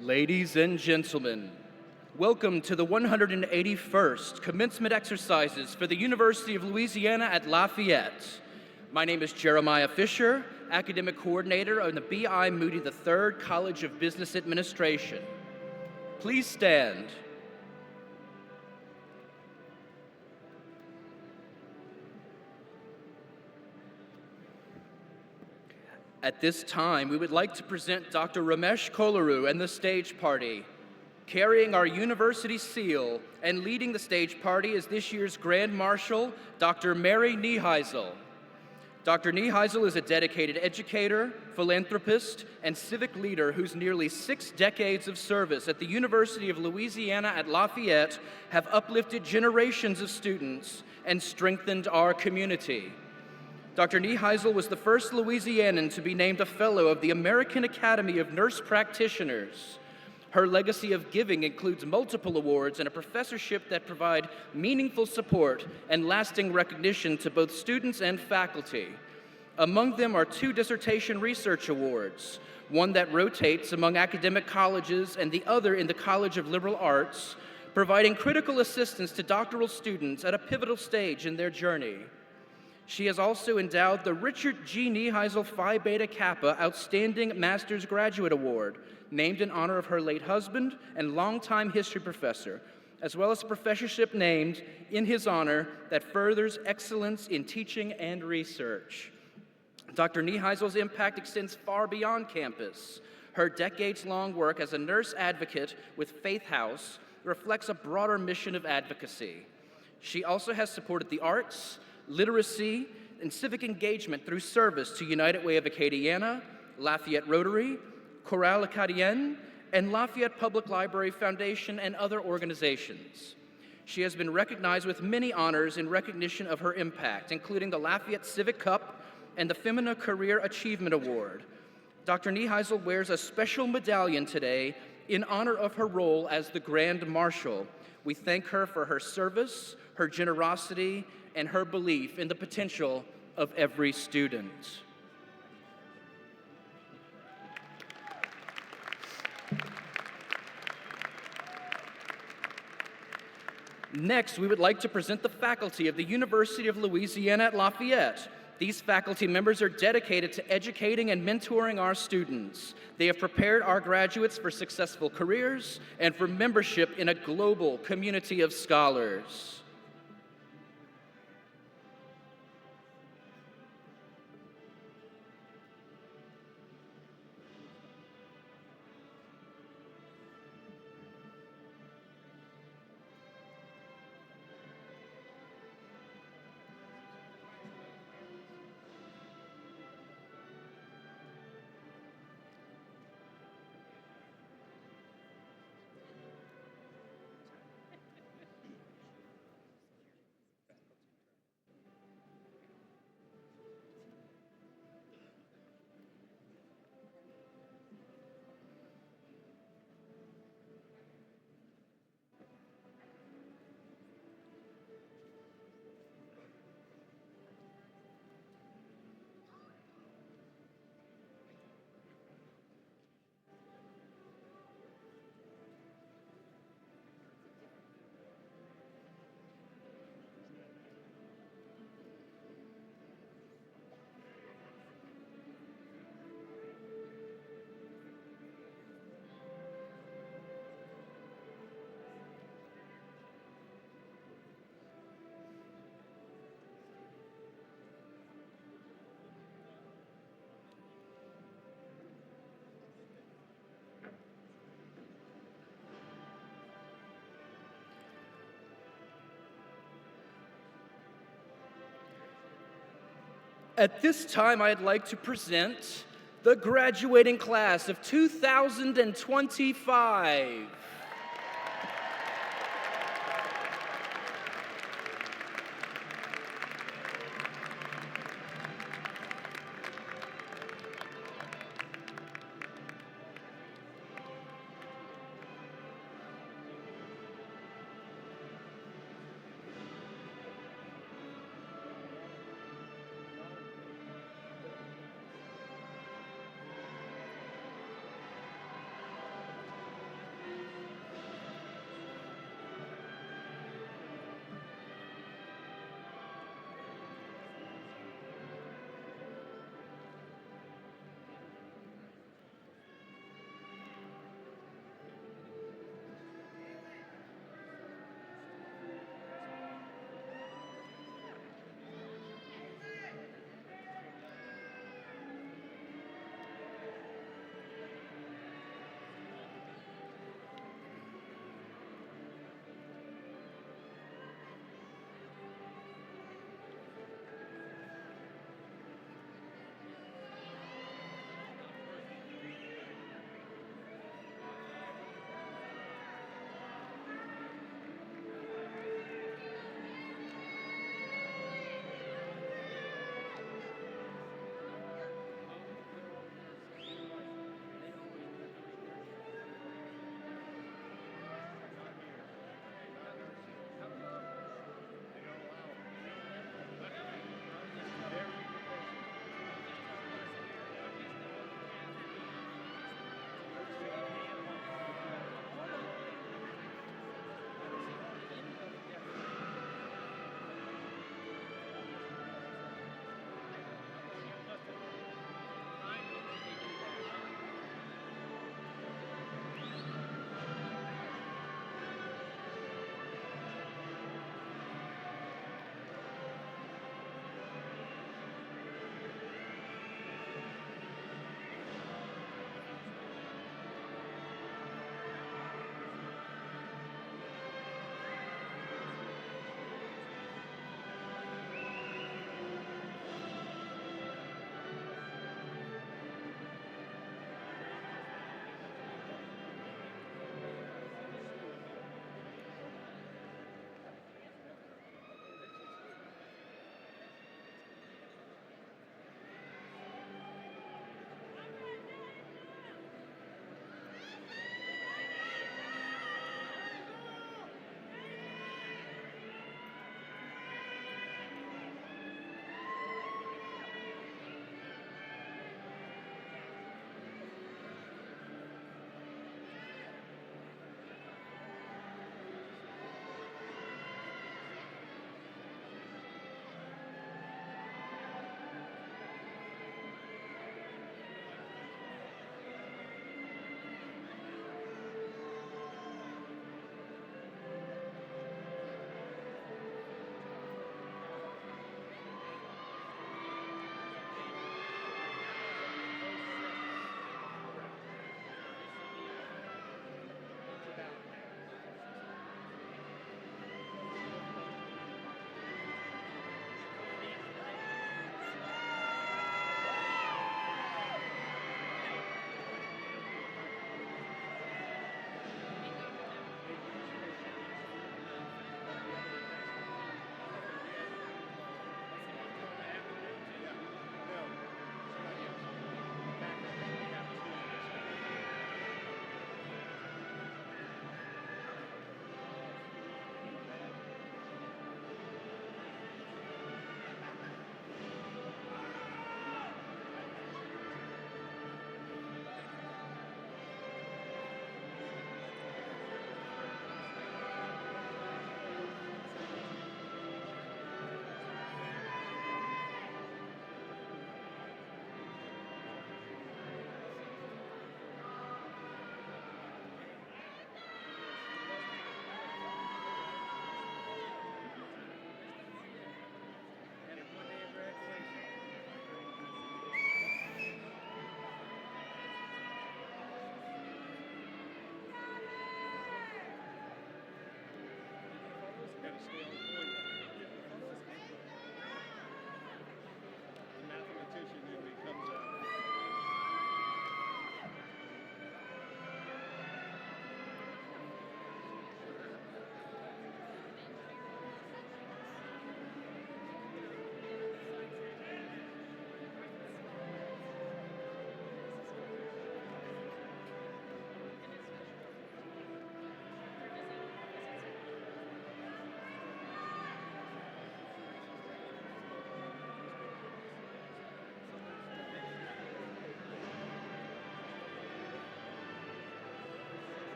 Ladies and gentlemen, welcome to the 181st Commencement Exercises for the University of Louisiana at Lafayette. My name is Jeremiah Fisher, Academic Coordinator of the B.I. Moody III College of Business Administration. Please stand. At this time, we would like to present Dr. Ramesh Kolaru and the stage party. Carrying our university seal and leading the stage party is this year's Grand Marshal, Dr. Mary Nieheisel. Dr. Nieheisel is a dedicated educator, philanthropist, and civic leader whose nearly 6 decades of service at the University of Louisiana at Lafayette have uplifted generations of students and strengthened our community. Dr. Nieheisel was the first Louisianan to be named a Fellow of the American Academy of Nurse Practitioners. Her legacy of giving includes multiple awards and a professorship that provide meaningful support and lasting recognition to both students and faculty. Among them are 2 dissertation research awards, one that rotates among academic colleges and the other in the College of Liberal Arts, providing critical assistance to doctoral students at a pivotal stage in their journey. She has also endowed the Richard G. Nieheisel Phi Beta Kappa Outstanding Master's Graduate Award, named in honor of her late husband and longtime history professor, as well as a professorship named in his honor that furthers excellence in teaching and research. Dr. Nieheisel's impact extends far beyond campus. Her decades-long work as a nurse advocate with Faith House reflects a broader mission of advocacy. She also has supported the arts, literacy, and civic engagement through service to United Way of Acadiana, Lafayette Rotary, Chorale Acadienne, and Lafayette Public Library Foundation and other organizations. She has been recognized with many honors in recognition of her impact, including the Lafayette Civic Cup and the Femina Career Achievement Award. Dr. Nieheisel wears a special medallion today in honor of her role as the Grand Marshal. We thank her for her service, her generosity, and her belief in the potential of every student. Next, we would like to present the faculty of the University of Louisiana at Lafayette. These faculty members are dedicated to educating and mentoring our students. They have prepared our graduates for successful careers and for membership in a global community of scholars. At this time, I'd like to present the graduating class of 2025.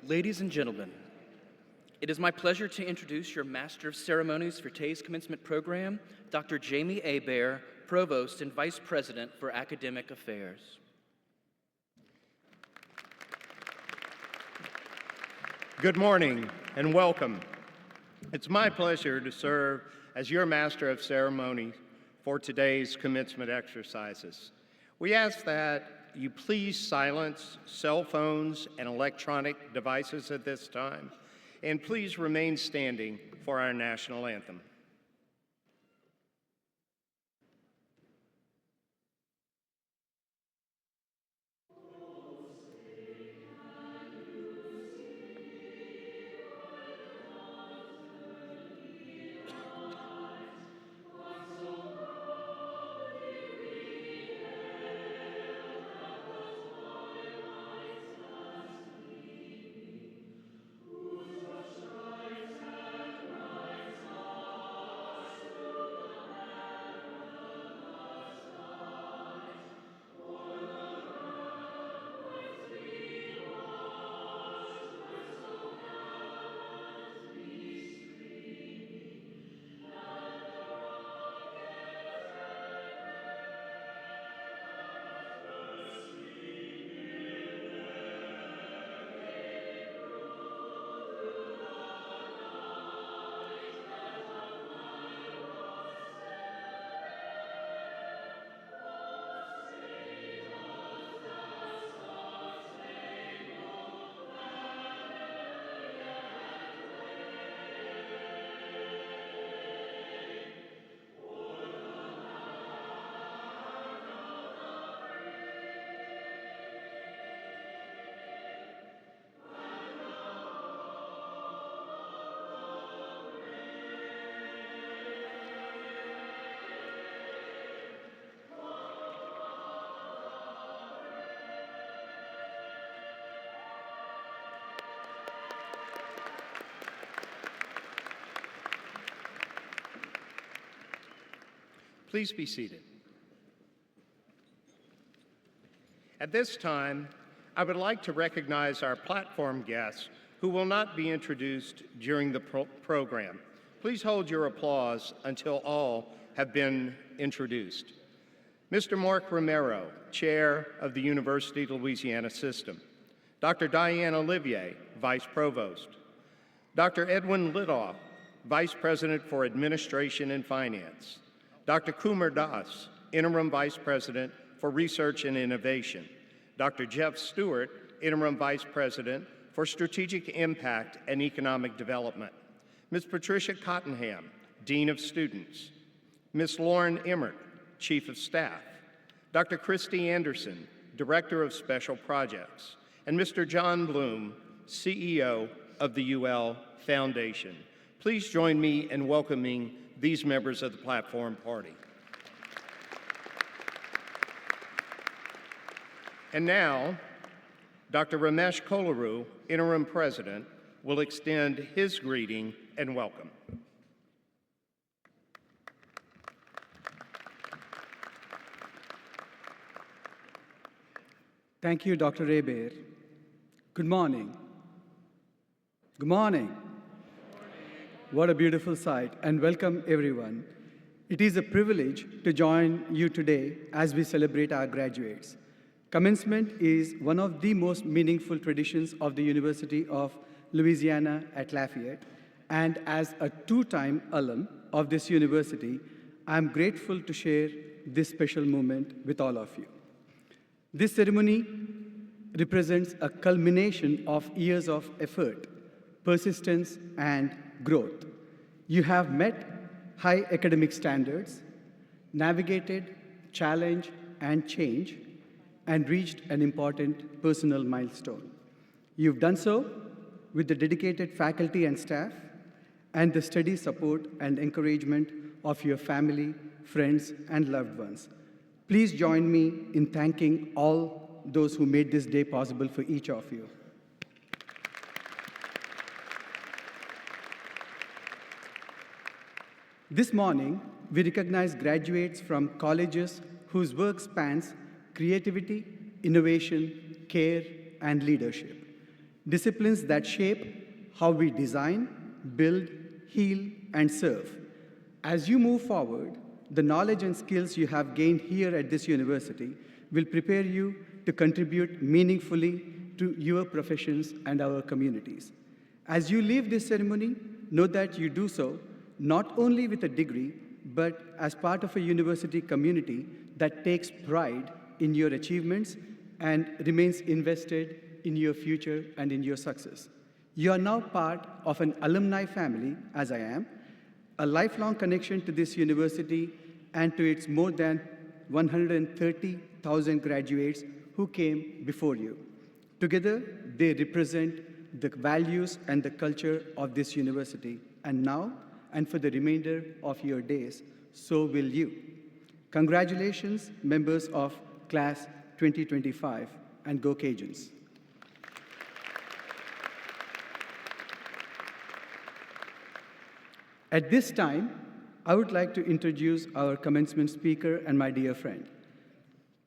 Ladies and gentlemen, it is my pleasure to introduce your Master of Ceremonies for today's commencement program, Dr. Jamie Hebert, Provost and Vice President for Academic Affairs. Good morning and welcome. It's my pleasure to serve as your Master of Ceremony for today's commencement exercises. We ask that you please silence cell phones and electronic devices at this time, and please remain standing for our national anthem. Please be seated. At this time, I would like to recognize our platform guests who will not be introduced during the program. Please hold your applause until all have been introduced. Mr. Mark Romero, Chair of the University of Louisiana System, Dr. Diane Olivier, Vice Provost, Dr. Edwin Lidoff, Vice President for Administration and Finance, Dr. Kumar Das, Interim Vice President for Research and Innovation, Dr. Jeff Stewart, Interim Vice President for Strategic Impact and Economic Development, Ms. Patricia Cottenham, Dean of Students, Ms. Lauren Emmert, Chief of Staff, Dr. Christy Anderson, Director of Special Projects, and Mr. John Bloom, CEO of the UL Foundation. Please join me in welcoming these members of the Platform Party. And now, Dr. Ramesh Kolaru, Interim President, will extend his greeting and welcome. Thank you, Dr. Hebert. Good morning. Good morning. What a beautiful sight, and welcome everyone. It is a privilege to join you today as we celebrate our graduates. Commencement is one of the most meaningful traditions of the University of Louisiana at Lafayette, and as a two-time alum of this university, I'm grateful to share this special moment with all of you. This ceremony represents a culmination of years of effort, persistence, and growth. You have met high academic standards, navigated challenge and change, and reached an important personal milestone. You've done so with the dedicated faculty and staff and the steady support and encouragement of your family, friends, and loved ones. Please join me in thanking all those who made this day possible for each of you. This morning, we recognize graduates from colleges whose work spans creativity, innovation, care, and leadership. Disciplines that shape how we design, build, heal, and serve. As you move forward, the knowledge and skills you have gained here at this university will prepare you to contribute meaningfully to your professions and our communities. As you leave this ceremony, know that you do so not only with a degree, but as part of a university community that takes pride in your achievements and remains invested in your future and in your success. You are now part of an alumni family, as I am, a lifelong connection to this university and to its more than 130,000 graduates who came before you. Together, they represent the values and the culture of this university, and now, and for the remainder of your days, so will you. Congratulations, members of Class 2025, and go Cajuns. At this time, I would like to introduce our commencement speaker and my dear friend.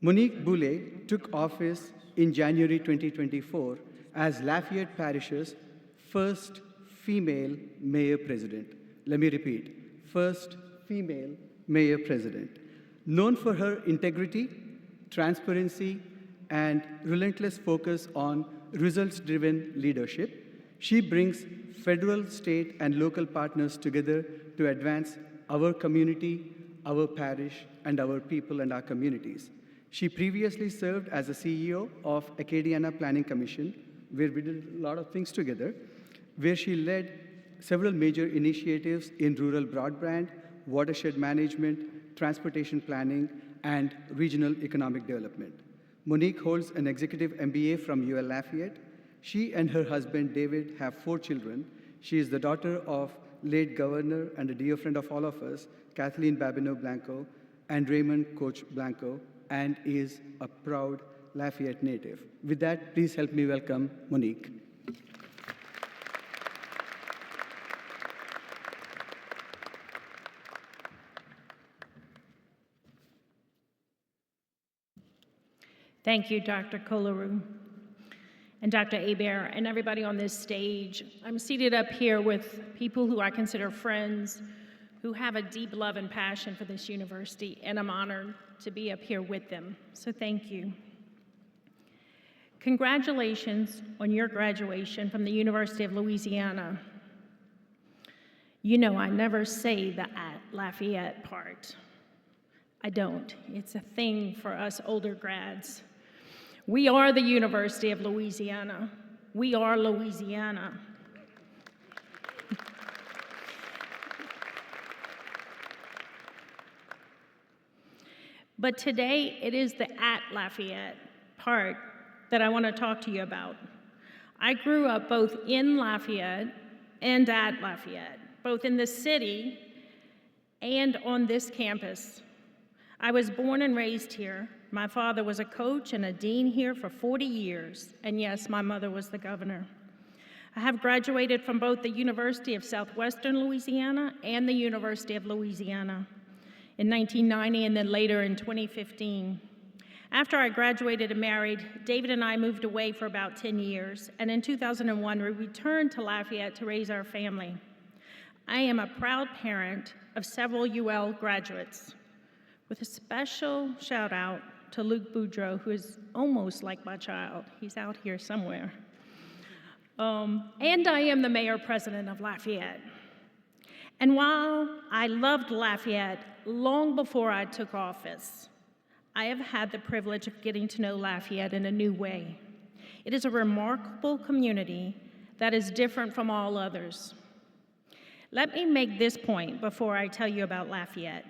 Monique Boulay took office in January 2024 as Lafayette Parish's first female mayor president. Let me repeat, first female mayor president. Known for her integrity, transparency, and relentless focus on results-driven leadership, she brings federal, state, and local partners together to advance our community, our parish, and our people and our communities. She previously served as the CEO of Acadiana Planning Commission, where we did a lot of things together, where she led several major initiatives in rural broadband, watershed management, transportation planning, and regional economic development. Monique holds an executive MBA from UL Lafayette. She and her husband, David, have 4 children. She is the daughter of late governor and a dear friend of all of us, Kathleen Babineau Blanco, and Raymond Coach Blanco, and is a proud Lafayette native. With that, please help me welcome Monique. Thank you, Dr. Kolaru and Dr. Hebert, and everybody on this stage. I'm seated up here with people who I consider friends, who have a deep love and passion for this university, and I'm honored to be up here with them, so thank you. Congratulations on your graduation from the University of Louisiana. You know, I never say the at Lafayette part. I don't. It's a thing for us older grads. We are the University of Louisiana. We are Louisiana. But today, it is the at Lafayette part that I want to talk to you about. I grew up both in Lafayette and at Lafayette, both in the city and on this campus. I was born and raised here. My father was a coach and a dean here for 40 years, and yes, my mother was the governor. I have graduated from both the University of Southwestern Louisiana and the University of Louisiana in 1990 and then later in 2015. After I graduated and married, David and I moved away for about 10 years, and in 2001, we returned to Lafayette to raise our family. I am a proud parent of several UL graduates, with a special shout out to Luke Boudreau, who is almost like my child. He's out here somewhere. And I am the mayor president of Lafayette. And while I loved Lafayette long before I took office, I have had the privilege of getting to know Lafayette in a new way. It is a remarkable community that is different from all others. Let me make this point before I tell you about Lafayette.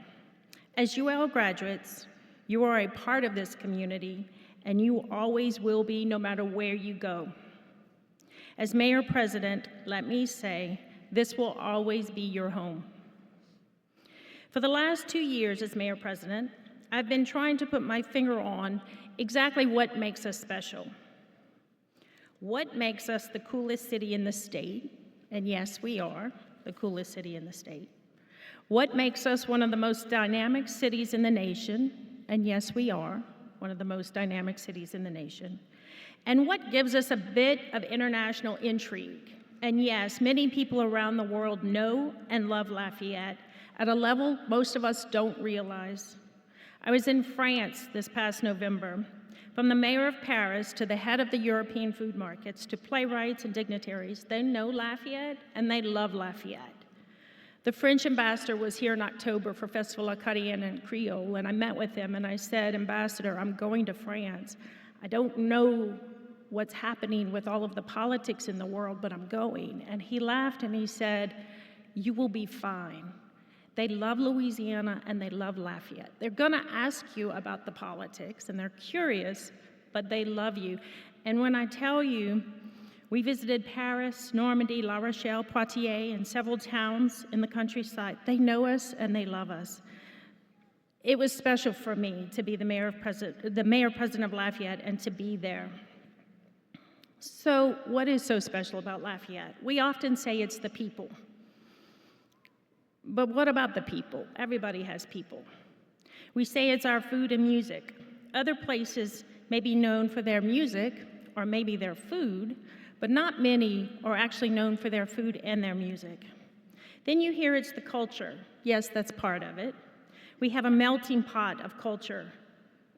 As UL graduates, you are a part of this community, and you always will be no matter where you go. As mayor president, let me say, this will always be your home. For the last 2 years as mayor president, I've been trying to put my finger on exactly what makes us special. What makes us the coolest city in the state? And yes, we are the coolest city in the state. What makes us one of the most dynamic cities in the nation? And yes, we are one of the most dynamic cities in the nation. And what gives us a bit of international intrigue? And yes, many people around the world know and love Lafayette at a level most of us don't realize. I was in France this past November. From the mayor of Paris to the head of the European food markets to playwrights and dignitaries, they know Lafayette and they love Lafayette. The French ambassador was here in October for Festival Acadien and Creole, and I met with him and I said, Ambassador, I'm going to France. I don't know what's happening with all of the politics in the world, but I'm going. And he laughed and he said, you will be fine. They love Louisiana and they love Lafayette. They're gonna ask you about the politics and they're curious, but they love you. And when I tell you, we visited Paris, Normandy, La Rochelle, Poitiers, and several towns in the countryside. They know us and they love us. It was special for me to be the mayor president of Lafayette and to be there. So what is so special about Lafayette? We often say it's the people. But what about the people? Everybody has people. We say it's our food and music. Other places may be known for their music or maybe their food, but not many are actually known for their food and their music. Then you hear it's the culture. Yes, that's part of it. We have a melting pot of culture,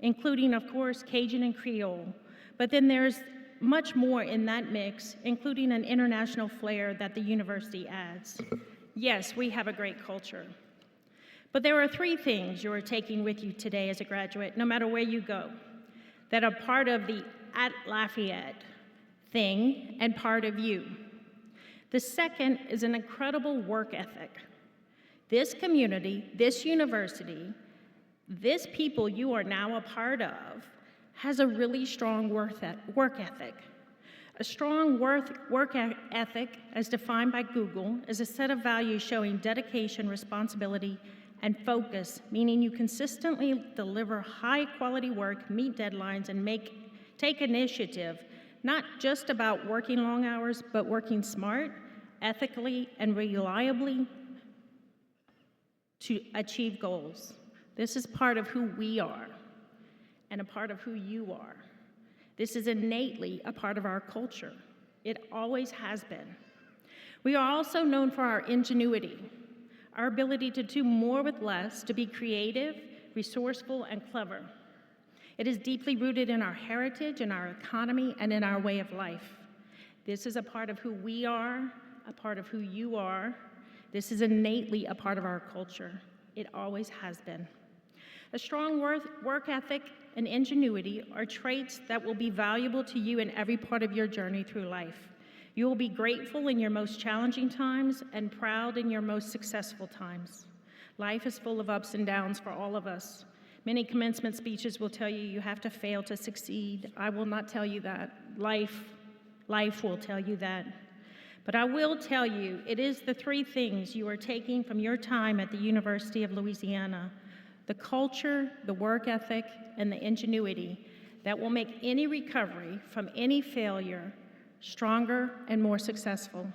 including, of course, Cajun and Creole. But then there's much more in that mix, including an international flair that the university adds. Yes, we have a great culture. But there are 3 things you are taking with you today as a graduate, no matter where you go, that are part of the at Lafayette thing and part of you. The second is an incredible work ethic. This community, this university, this people you are now a part of has a really strong work ethic. A strong work ethic, as defined by Google, is a set of values showing dedication, responsibility, and focus, meaning you consistently deliver high-quality work, meet deadlines, and take initiative, not just about working long hours, but working smart, ethically, and reliably to achieve goals. This is part of who we are and a part of who you are. This is innately a part of our culture. It always has been. We are also known for our ingenuity, our ability to do more with less, to be creative, resourceful, and clever. It is deeply rooted in our heritage, in our economy, and in our way of life. This is a part of who we are, a part of who you are. This is innately a part of our culture. It always has been. A strong work ethic and ingenuity are traits that will be valuable to you in every part of your journey through life. You will be grateful in your most challenging times and proud in your most successful times. Life is full of ups and downs for all of us. Many commencement speeches will tell you you have to fail to succeed. I will not tell you that. Life will tell you that. But I will tell you, it is the three things you are taking from your time at the University of Louisiana: the culture, the work ethic, and the ingenuity that will make any recovery from any failure stronger and more successful.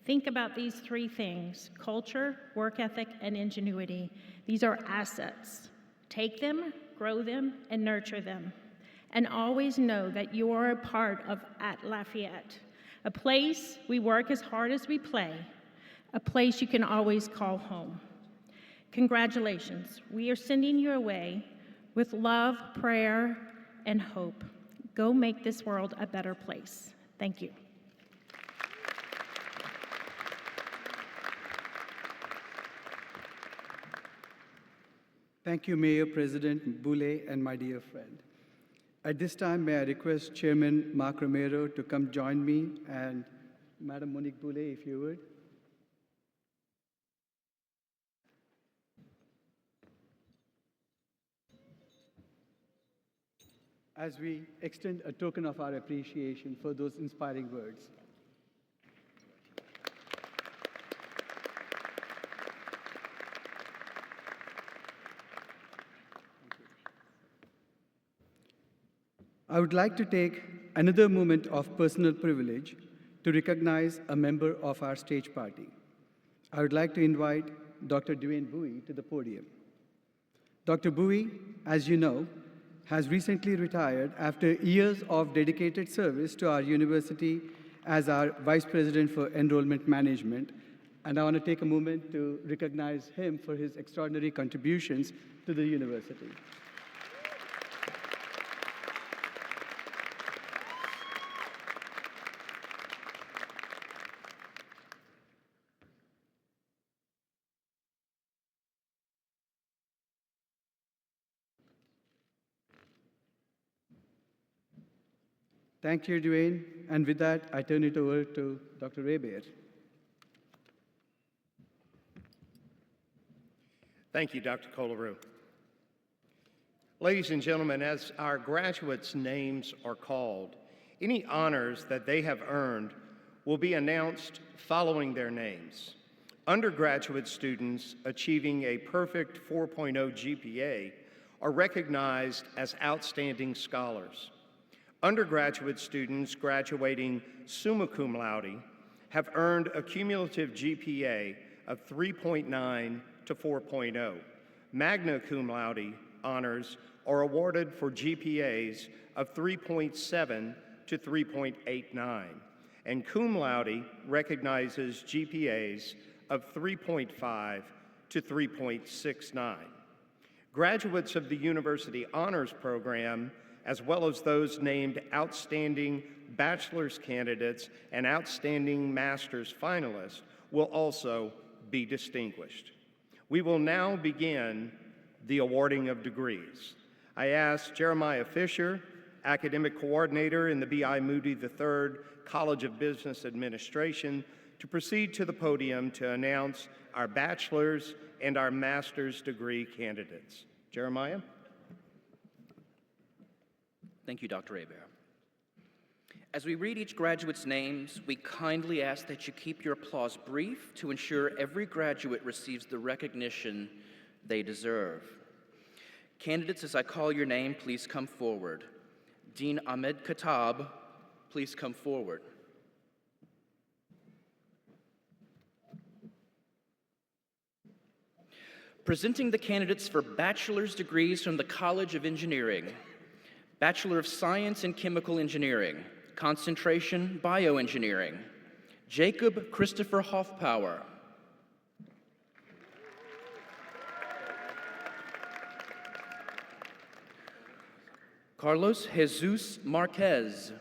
Think about these three things: culture, work ethic, and ingenuity. These are assets. Take them, grow them, and nurture them. And always know that you are a part of at Lafayette, a place we work as hard as we play, a place you can always call home. Congratulations. We are sending you away with love, prayer, and hope. Go make this world a better place. Thank you. Thank you, Mayor, President Boulay, and my dear friend. At this time, may I request Chairman Mark Romero to come join me, and Madam Monique Boulay, if you would. As we extend a token of our appreciation for those inspiring words. I would like to take another moment of personal privilege to recognize a member of our stage party. I would like to invite Dr. Dwayne Bowie to the podium. Dr. Bowie, as you know, has recently retired after years of dedicated service to our university as our Vice President for Enrollment Management. And I want to take a moment to recognize him for his extraordinary contributions to the university. Thank you, Dwayne. And with that, I turn it over to Dr. Reber. Thank you, Dr. Kolaroo. Ladies and gentlemen, as our graduates' names are called, any honors that they have earned will be announced following their names. Undergraduate students achieving a perfect 4.0 GPA are recognized as outstanding scholars. Undergraduate students graduating summa cum laude have earned a cumulative GPA of 3.9 to 4.0. Magna cum laude honors are awarded for GPAs of 3.7 to 3.89, and cum laude recognizes GPAs of 3.5 to 3.69. Graduates of the University Honors Program, as well as those named Outstanding Bachelor's Candidates and Outstanding Master's Finalists, will also be distinguished. We will now begin the awarding of degrees. I ask Jeremiah Fisher, Academic Coordinator in the B.I. Moody III College of Business Administration, to proceed to the podium to announce our bachelor's and our master's degree candidates. Jeremiah? Thank you, Dr. Hebert. As we read each graduate's names, we kindly ask that you keep your applause brief to ensure every graduate receives the recognition they deserve. Candidates, as I call your name, please come forward. Dean Ahmed Khattab, please come forward. Presenting the candidates for bachelor's degrees from the College of Engineering. Bachelor of Science in Chemical Engineering, concentration Bioengineering, Jacob Christopher Hoffpower. Carlos Jesus Marquez.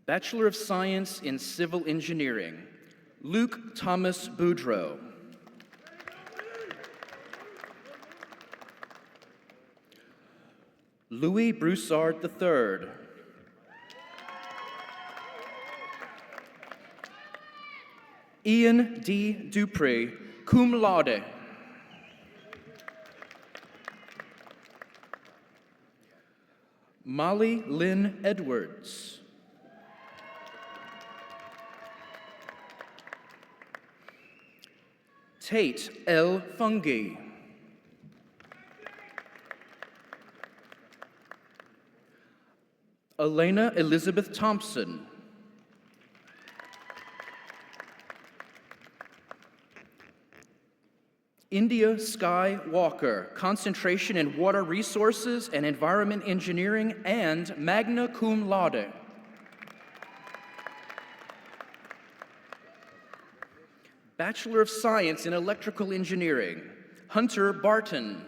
Bachelor of Science in Civil Engineering, Luke Thomas Boudreau. Louis Broussard III. Ian D. Dupree, cum laude. Molly Lynn Edwards. Tate L. Fungi. Elena Elizabeth Thompson. India Sky Walker, concentration in water resources and environment engineering, and magna cum laude. Bachelor of Science in Electrical Engineering, Hunter Barton.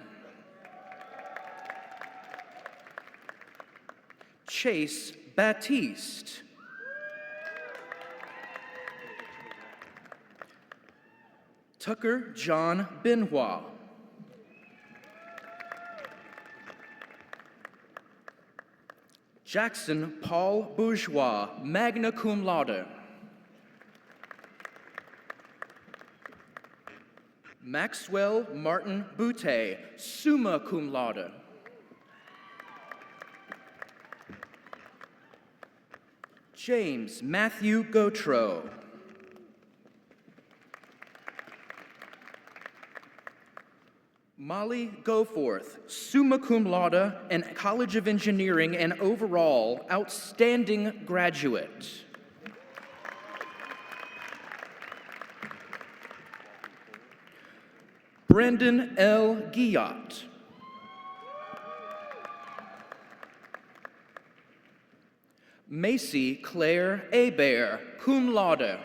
Chase Baptiste. Tucker John Benoit. Jackson Paul Bourgeois, magna cum laude. Maxwell Martin Boutte, summa cum laude. James Matthew Gautreau. Molly Goforth, summa cum laude and College of Engineering and overall outstanding graduate. Brandon L. Guillot. Macy Claire Hebert, cum laude.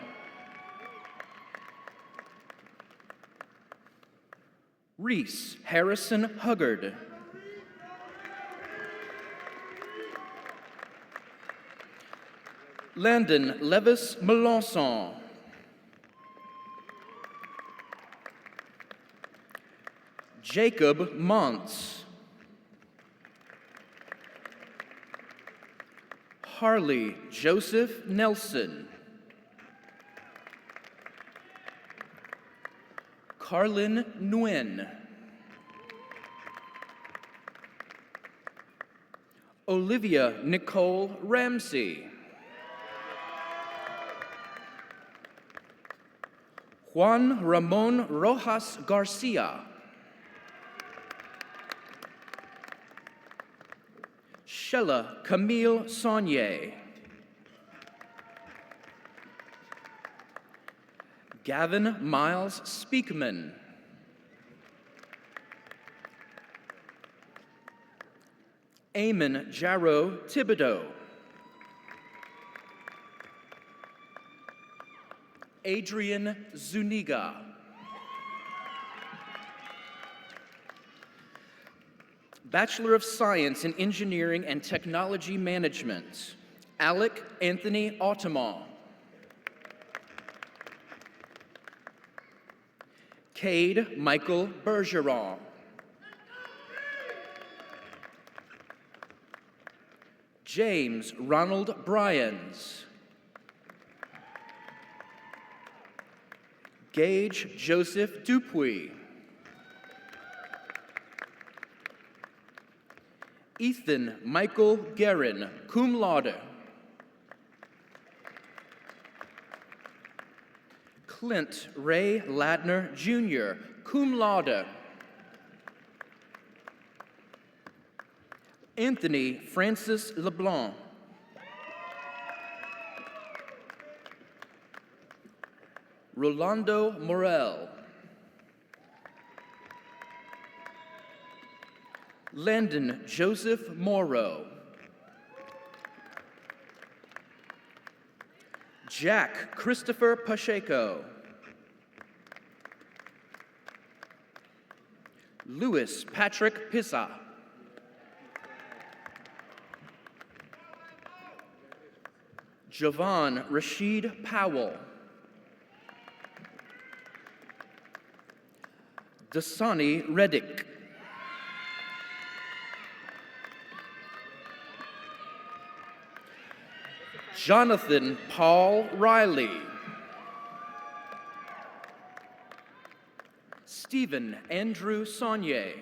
Reese Harrison Huggard. Landon Levis Melanson. Jacob Montz. Harley Joseph Nelson. Carlin Nguyen. Olivia Nicole Ramsey. Juan Ramon Rojas Garcia. Shella Camille Saunier. Gavin Miles Speakman. Eamon Jarrow Thibodeau. Adrian Zuniga. Bachelor of Science in Engineering and Technology Management, Alec Anthony Autamont. Cade Michael Bergeron. James Ronald Bryans. Gage Joseph Dupuy. Ethan Michael Guerin, cum laude. Clint Ray Ladner, Jr., cum laude. Anthony Francis LeBlanc. Rolando Morel. Landon Joseph Morrow. Jack Christopher Pacheco. Louis Patrick Pizza. Javon Rashid Powell. Dasani Reddick. Jonathan Paul Riley. Stephen Andrew Saunier.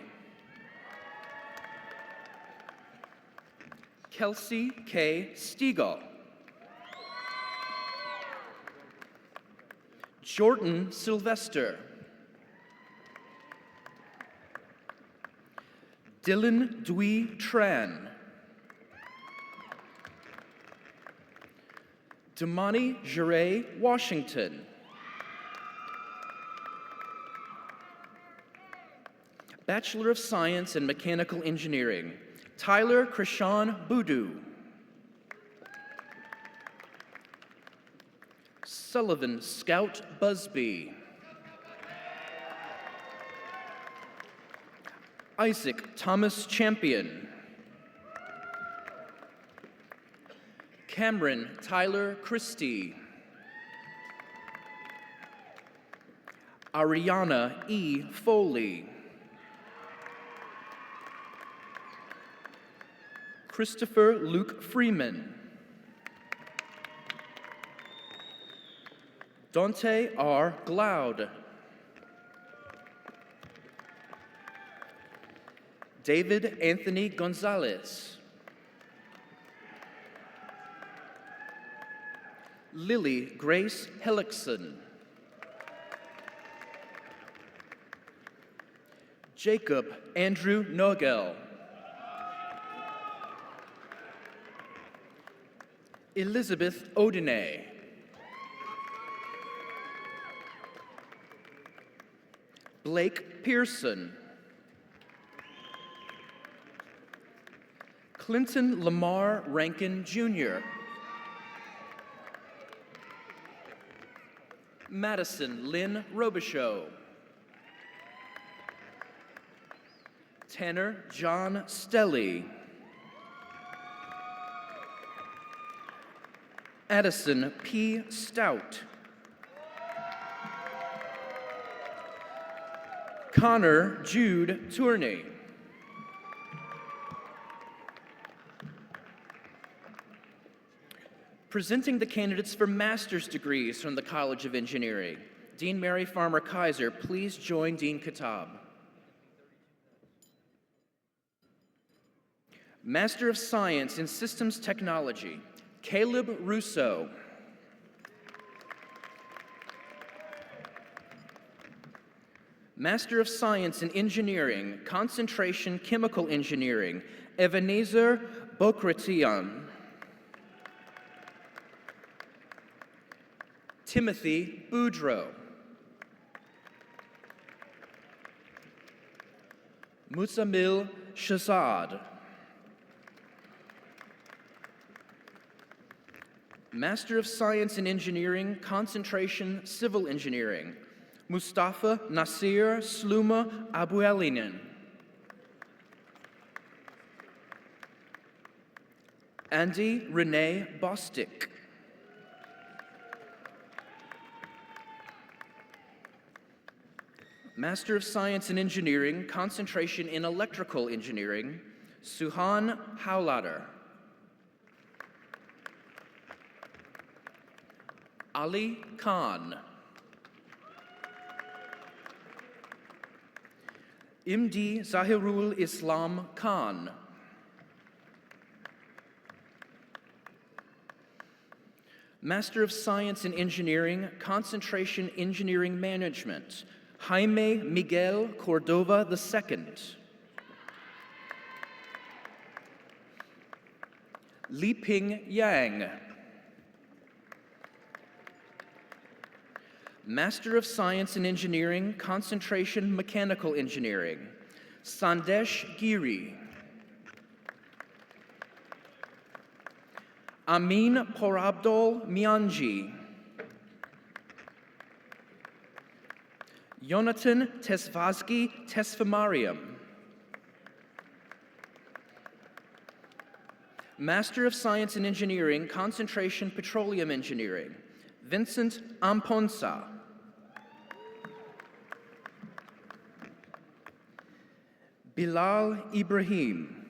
Kelsey K. Stiegel. Jordan Sylvester. Dylan Dwee Tran. Damani Jure Washington. Bachelor of Science in Mechanical Engineering, Tyler Krishan Boudou. Sullivan Scout Busby. Isaac Thomas Champion. Cameron Tyler Christie. Ariana E. Foley. Christopher Luke Freeman. Dante R. Gloud. David Anthony Gonzalez. Lily Grace Hellickson. Jacob Andrew Nogel. Elizabeth Odine. Blake Pearson. Clinton Lamar Rankin Jr. Madison Lynn Robichaux. Tanner John Stelly. Addison P. Stout. Connor Jude Tourney. Presenting the candidates for master's degrees from the College of Engineering, Dean Mary Farmer Kaiser, please join Dean Kitab. Master of Science in Systems Technology, Caleb Russo. Master of Science in Engineering, Concentration Chemical Engineering, Ebenezer Bokretian. Timothy Boudreau. Musamil Shazad. Master of Science in Engineering, Concentration Civil Engineering, Mustafa Nasir Sluma Abuelinen. Andy Renee Bostic. Master of Science in Engineering, Concentration in Electrical Engineering, Suhan Howlader. Ali Khan. Imdi Zahirul Islam Khan. Master of Science in Engineering, Concentration Engineering Management, Jaime Miguel Cordova II. Liping Yang. Master of Science in Engineering, Concentration Mechanical Engineering, Sandesh Giri. Amin Porabdol Mianji. Jonathan Tesvazgi Tesfamariam. Master of Science in Engineering, concentration Petroleum Engineering, Vincent Amponsa. Bilal Ibrahim.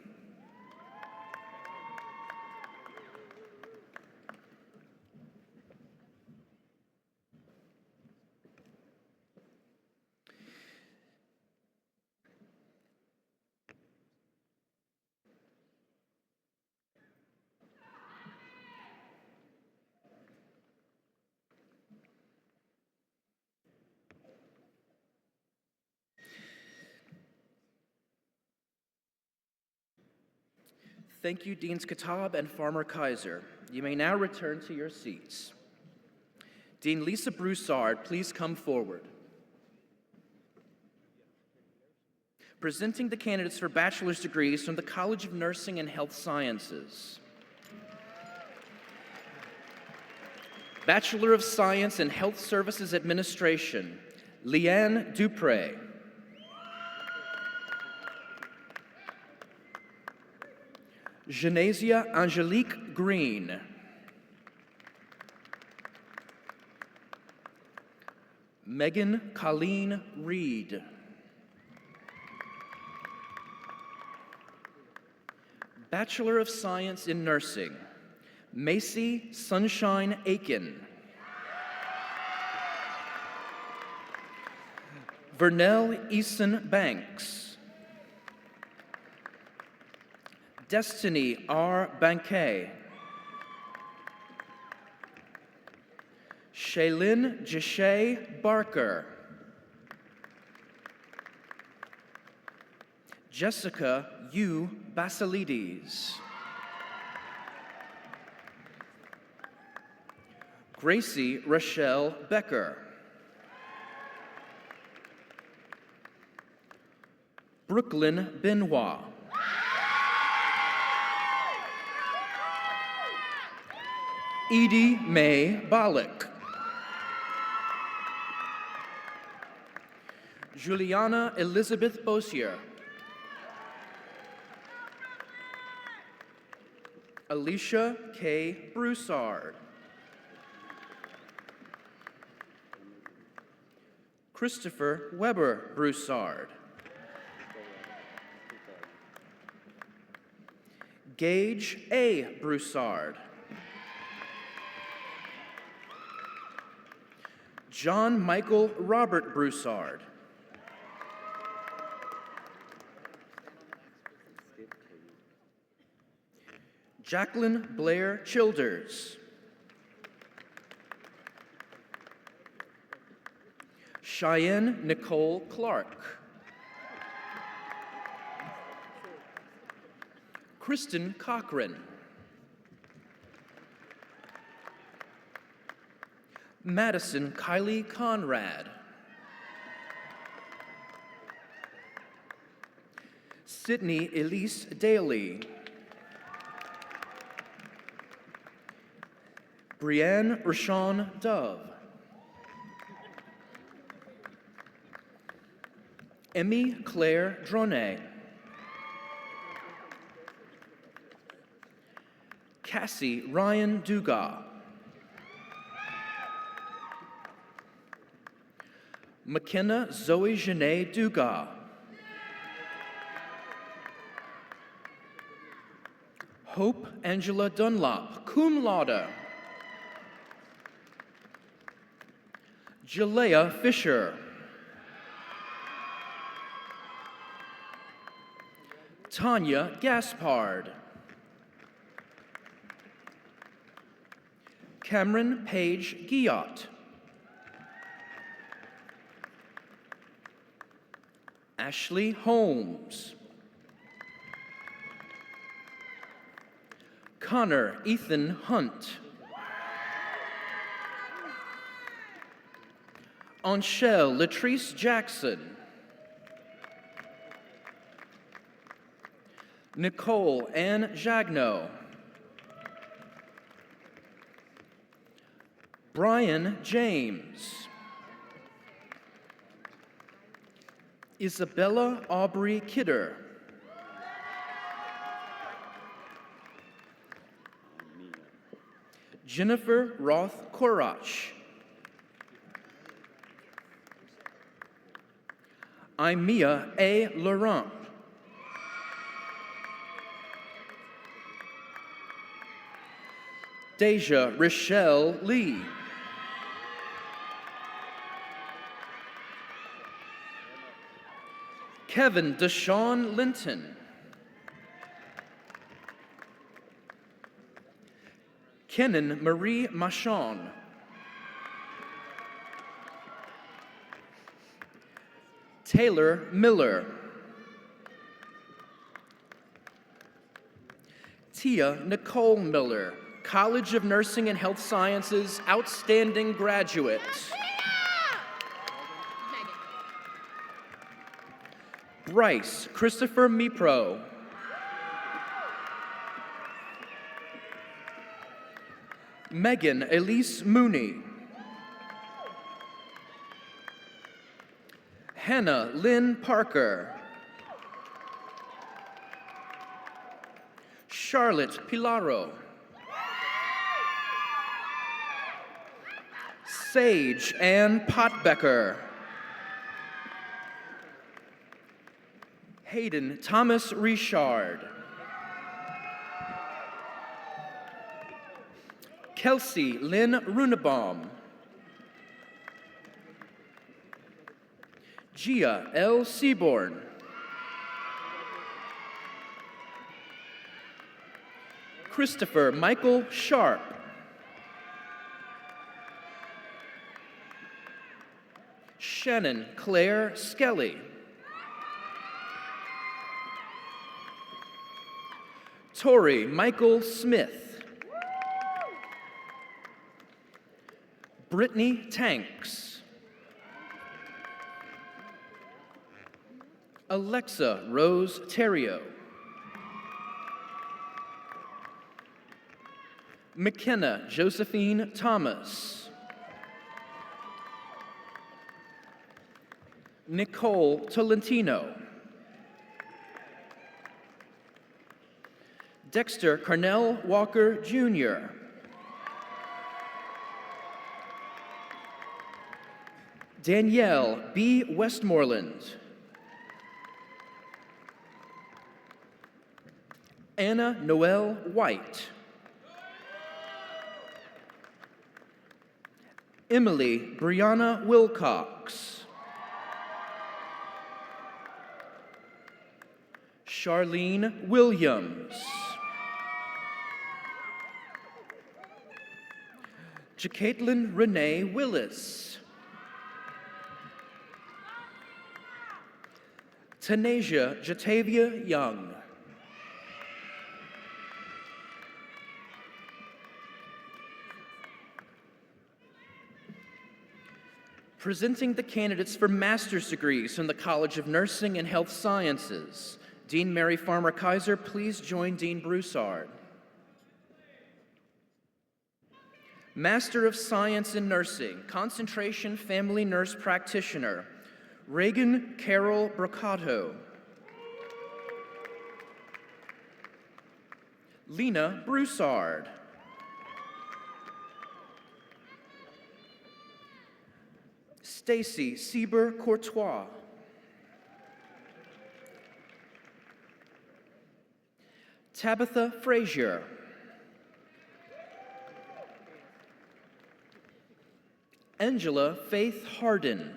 Thank you, Deans Katab and Farmer Kaiser. You may now return to your seats. Dean Lisa Broussard, please come forward. Presenting the candidates for bachelor's degrees from the College of Nursing and Health Sciences. Bachelor of Science in Health Services Administration, Leanne Dupre. Genesia Angelique Green. Megan Colleen Reed. Bachelor of Science in Nursing, Macy Sunshine Aiken. Vernell Eason Banks. Destiny R. Banquet. Shaylin Jashay Barker. Jessica U. Basilides. Gracie Rochelle Becker. Brooklyn Benoit. Edie Mae Bollock. Juliana Elizabeth Bosier. Alicia K. Broussard. Christopher Weber Broussard. Gage A. Broussard. John Michael Robert Broussard. Jacqueline Blair Childers. Cheyenne Nicole Clark. Kristen Cochran. Madison Kylie Conrad. Sydney Elise Daly. Brienne Rashawn Dove. Emmy Claire Dronet. Cassie Ryan Dugas. McKenna Zoe Janae Dugas. Hope Angela Dunlop, cum laude. Jalea Fisher. Tanya Gaspard. Cameron Page Guillot. Ashley Holmes. Connor Ethan Hunt. Anshel Latrice Jackson. Nicole Ann Jagno. Brian James. Isabella Aubrey Kidder. Jennifer Roth Korach. Imea A. Laurent. Deja Rochelle Lee. Kevin Deshawn Linton. Kenan Marie Machon. Taylor Miller. Tia Nicole Miller, College of Nursing and Health Sciences Outstanding Graduate. Bryce Christopher Mipro. Megan Elise Mooney. Hannah Lynn Parker. Charlotte Pilaro. Sage Ann Potbecker. Hayden Thomas Richard. Kelsey Lynn Runebaum. Gia L. Seaborn. Christopher Michael Sharp. Shannon Claire Skelly. Tori Michael Smith. Brittany Tanks. Alexa Rose Terrio. McKenna Josephine Thomas. Nicole Tolentino. Dexter Carnell Walker, Jr. Danielle B. Westmoreland. Anna Noel White. Emily Brianna Wilcox. Charlene Williams. Jacaitlin Renee Willis. Tanasia Jatavia Young. Presenting the candidates for master's degrees from the College of Nursing and Health Sciences. Dean Mary Farmer Kaiser, please join Dean Broussard. Master of Science in Nursing, Concentration Family Nurse Practitioner, Reagan Carol Brocato. Lena Broussard. Stacy Sieber Courtois. Tabitha Frazier. Angela Faith Harden.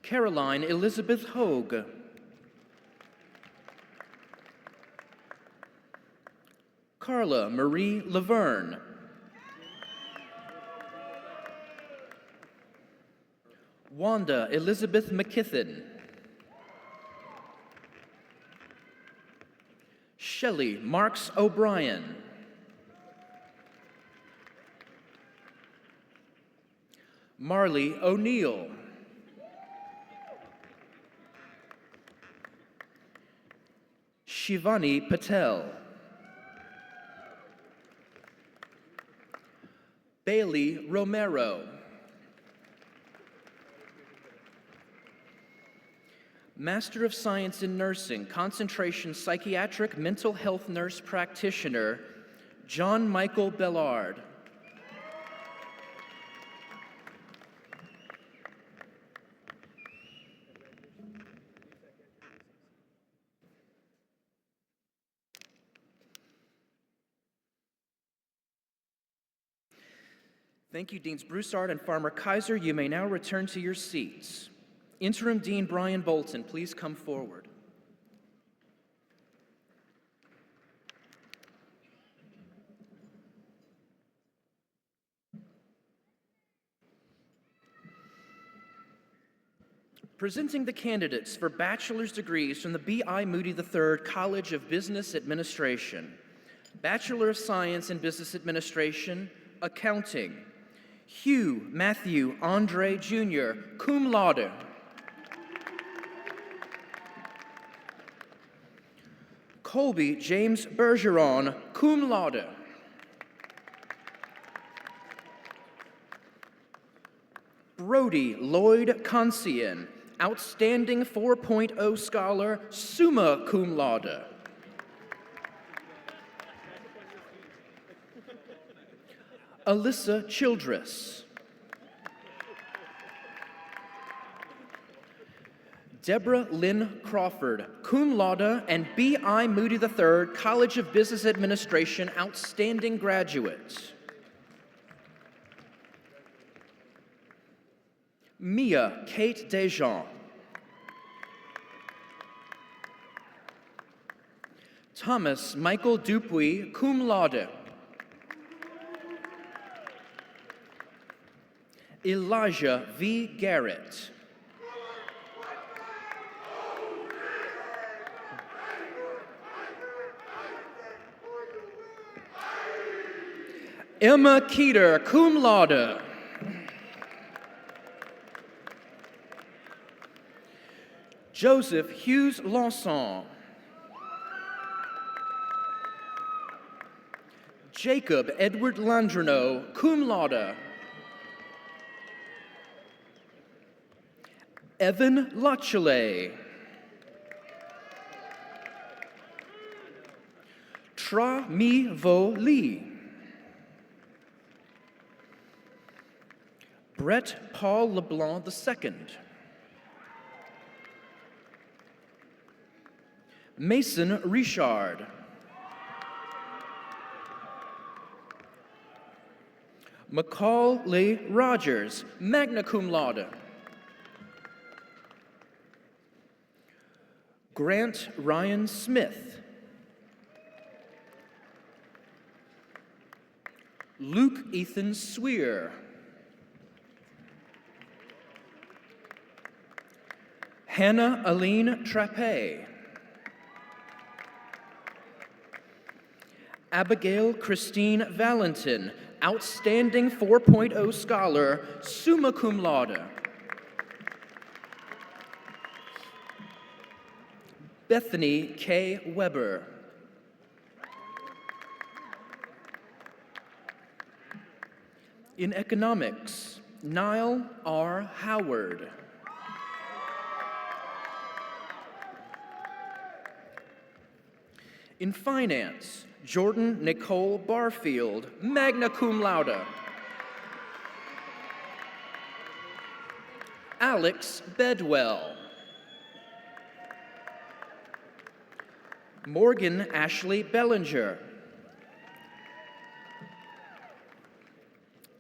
Caroline Elizabeth Hogue. Carla Marie Laverne. Wanda Elizabeth McKithen. Shelley Marks O'Brien. Marley O'Neill. Shivani Patel. Bailey Romero. Master of Science in Nursing, concentration psychiatric mental health nurse practitioner, John Michael Bellard. Thank you, Deans Broussard and Farmer Kaiser. You may now return to your seats. Interim Dean Brian Bolton, please come forward. Presenting the candidates for bachelor's degrees from the B.I. Moody III College of Business Administration. Bachelor of Science in Business Administration, Accounting. Hugh Matthew Andre Jr., cum laude. Colby James Bergeron, cum laude. Brody Lloyd Consien, outstanding 4.0 scholar, summa cum laude. Alyssa Childress. Deborah Lynn Crawford, cum laude and B.I. Moody III College of Business Administration outstanding graduate. Mia Kate Dejean. Thomas Michael Dupuy, cum laude. Elijah V. Garrett. Emma Keeter, cum laude. Joseph Hughes Lawson. Jacob Edward Landreneau, cum laude. Evan Lachele. Tra Mi Vo Lee. Brett Paul LeBlanc II. Mason Richard. McCall Lee Rogers, magna cum laude. Grant Ryan Smith. Luke Ethan Swear. Hannah Aline Trappe. Abigail Christine Valentin, outstanding 4.0 scholar, summa cum laude. Bethany K. Weber. In economics, Niall R. Howard. In finance, Jordan Nicole Barfield, magna cum laude. Alex Bedwell. Morgan Ashley Bellinger.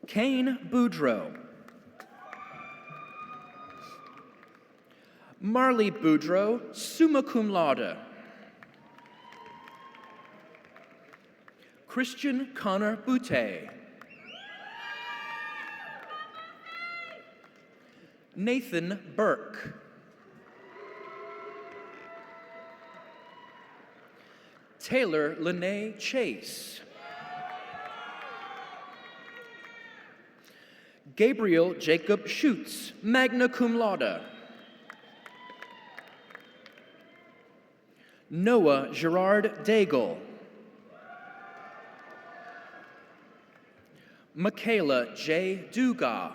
Kane Boudreau. Marley Boudreau, summa cum laude. Christian Connor Boutte. Nathan Burke. Taylor Lene Chase. Gabriel Jacob Schutz, magna cum laude. Noah Gerard Daigle. Michaela J. Duga.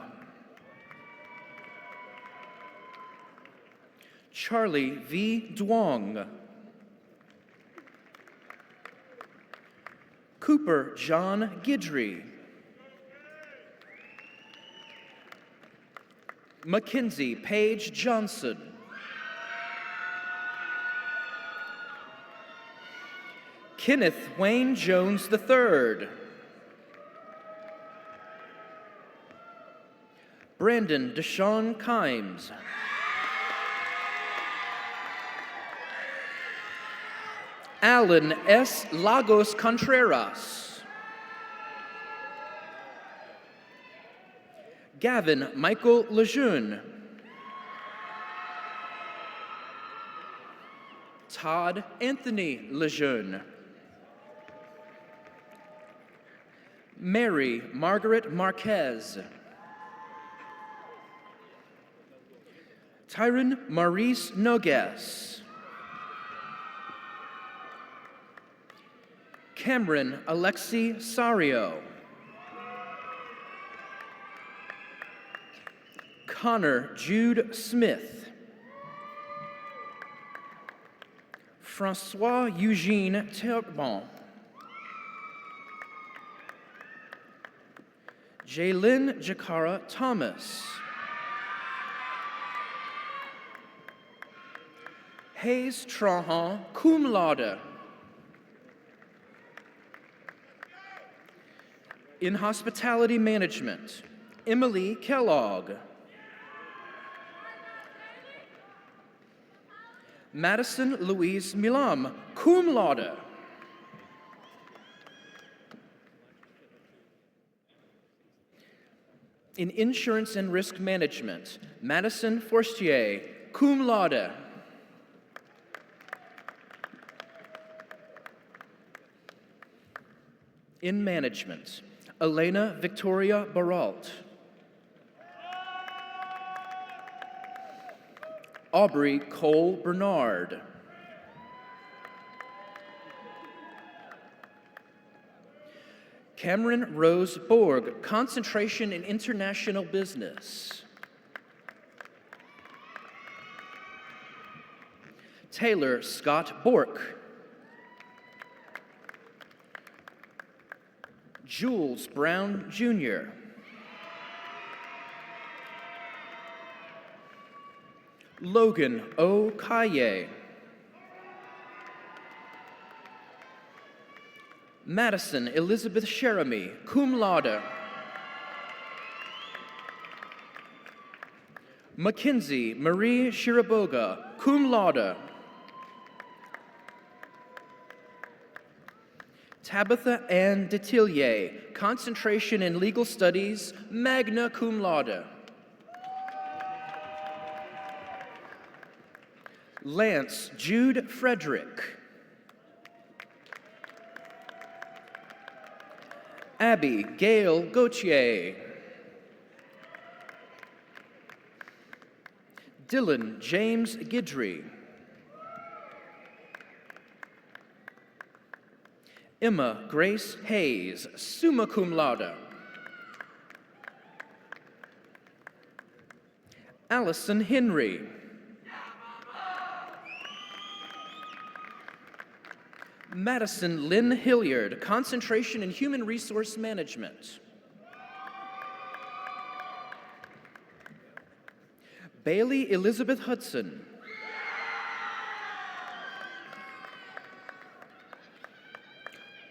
Charlie V. Duong. Cooper John Guidry. Mackenzie Paige Johnson. Kenneth Wayne Jones III. Brandon Deshawn Kimes. Alan S. Lagos Contreras. Gavin Michael Lejeune. Todd Anthony Lejeune. Mary Margaret Marquez. Tyron Maurice Nogues. Cameron Alexi Sario. Connor Jude Smith. Francois Eugene Terbon. Jaylyn Jakara Thomas. Hayes Trahan, cum laude. In Hospitality Management, Emily Kellogg. Madison Louise Milam, cum laude. In Insurance and Risk Management, Madison Forstier, cum laude. In Management, Elena Victoria Baralt. Aubrey Cole Bernard. Cameron Rose Borg, concentration in international business. Taylor Scott Bork. Jules Brown, Jr. Logan O. Kaye. Madison Elizabeth Sheramy, cum laude. Mackenzie Marie Shiraboga, cum laude. Tabitha Ann Detillier, concentration in legal studies, magna cum laude. Lance Jude Frederick. Abby Gail Gauthier. Dylan James Guidry. Emma Grace Hayes, summa cum laude. Allison Henry. Madison Lynn Hilliard, concentration in human resource management. Bailey Elizabeth Hudson.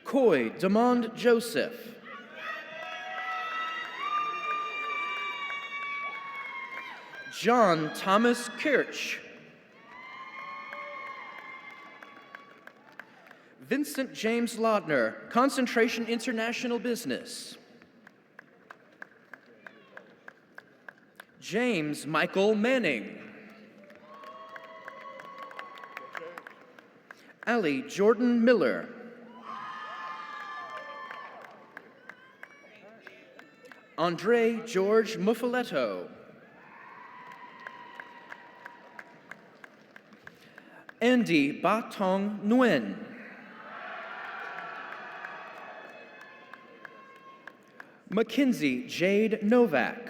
Coy Demond Joseph. John Thomas Kirch. Vincent James Laudner, concentration international business. James Michael Manning. Ali Jordan Miller. Andre George Muffaletto. Andy Batong Nguyen. Mackenzie Jade Novak.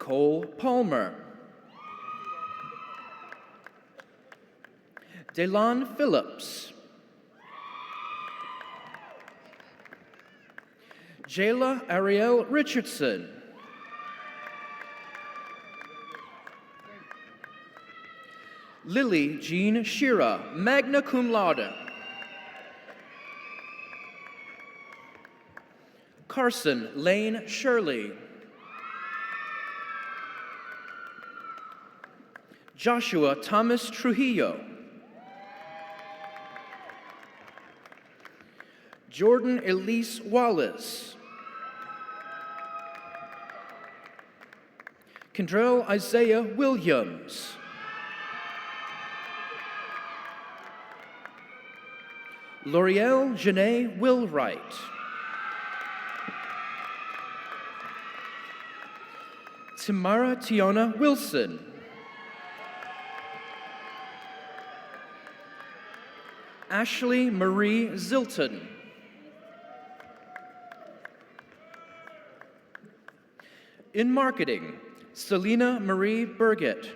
Cole Palmer. Delon Phillips. Jayla Ariel Richardson. Lily Jean Shira, magna cum laude. Carson Lane Shirley. Joshua Thomas Trujillo. Jordan Elise Wallace. Kendrell Isaiah Williams. L'Oreal Janae Willwright. Tamara Tiona Wilson. Ashley Marie Zilton. In marketing, Selena Marie Burgett.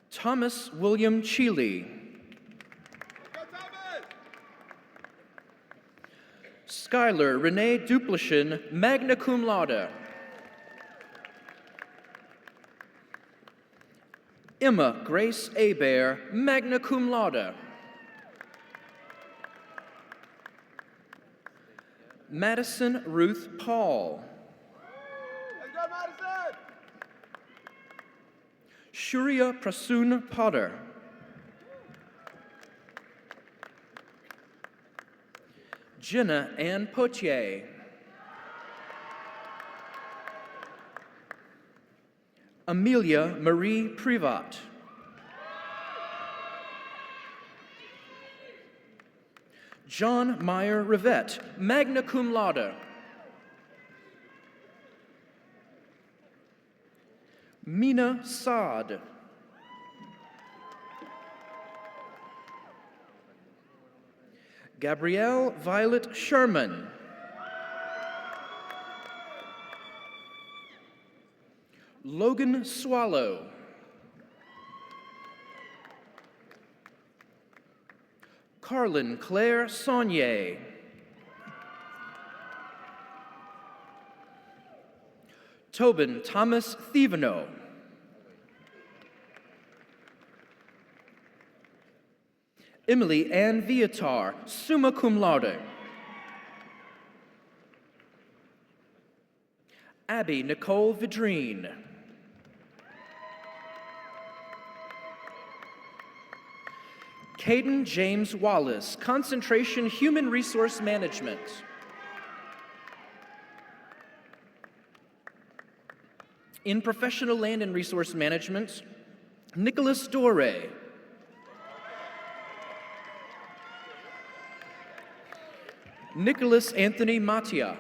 Thomas William Cheeley. Skylar Renee Duplichin, magna cum laude. Emma Grace Hebert, magna cum laude. Madison Ruth Paul. Let's go, Madison! Shuria Prasoon Potter. Jenna Ann Potier. Amelia Marie Privat. John Meyer Rivette, magna cum laude. Mina Saad. Gabrielle Violet Sherman. Logan Swallow. Carlin Claire Saunier. Tobin Thomas Thivano. Emily Ann Viatar, summa cum laude. Abby Nicole Vidrine. Caden James Wallace, concentration Human Resource Management. In professional land and resource management, Nicholas Dore. Nicholas Anthony Matia.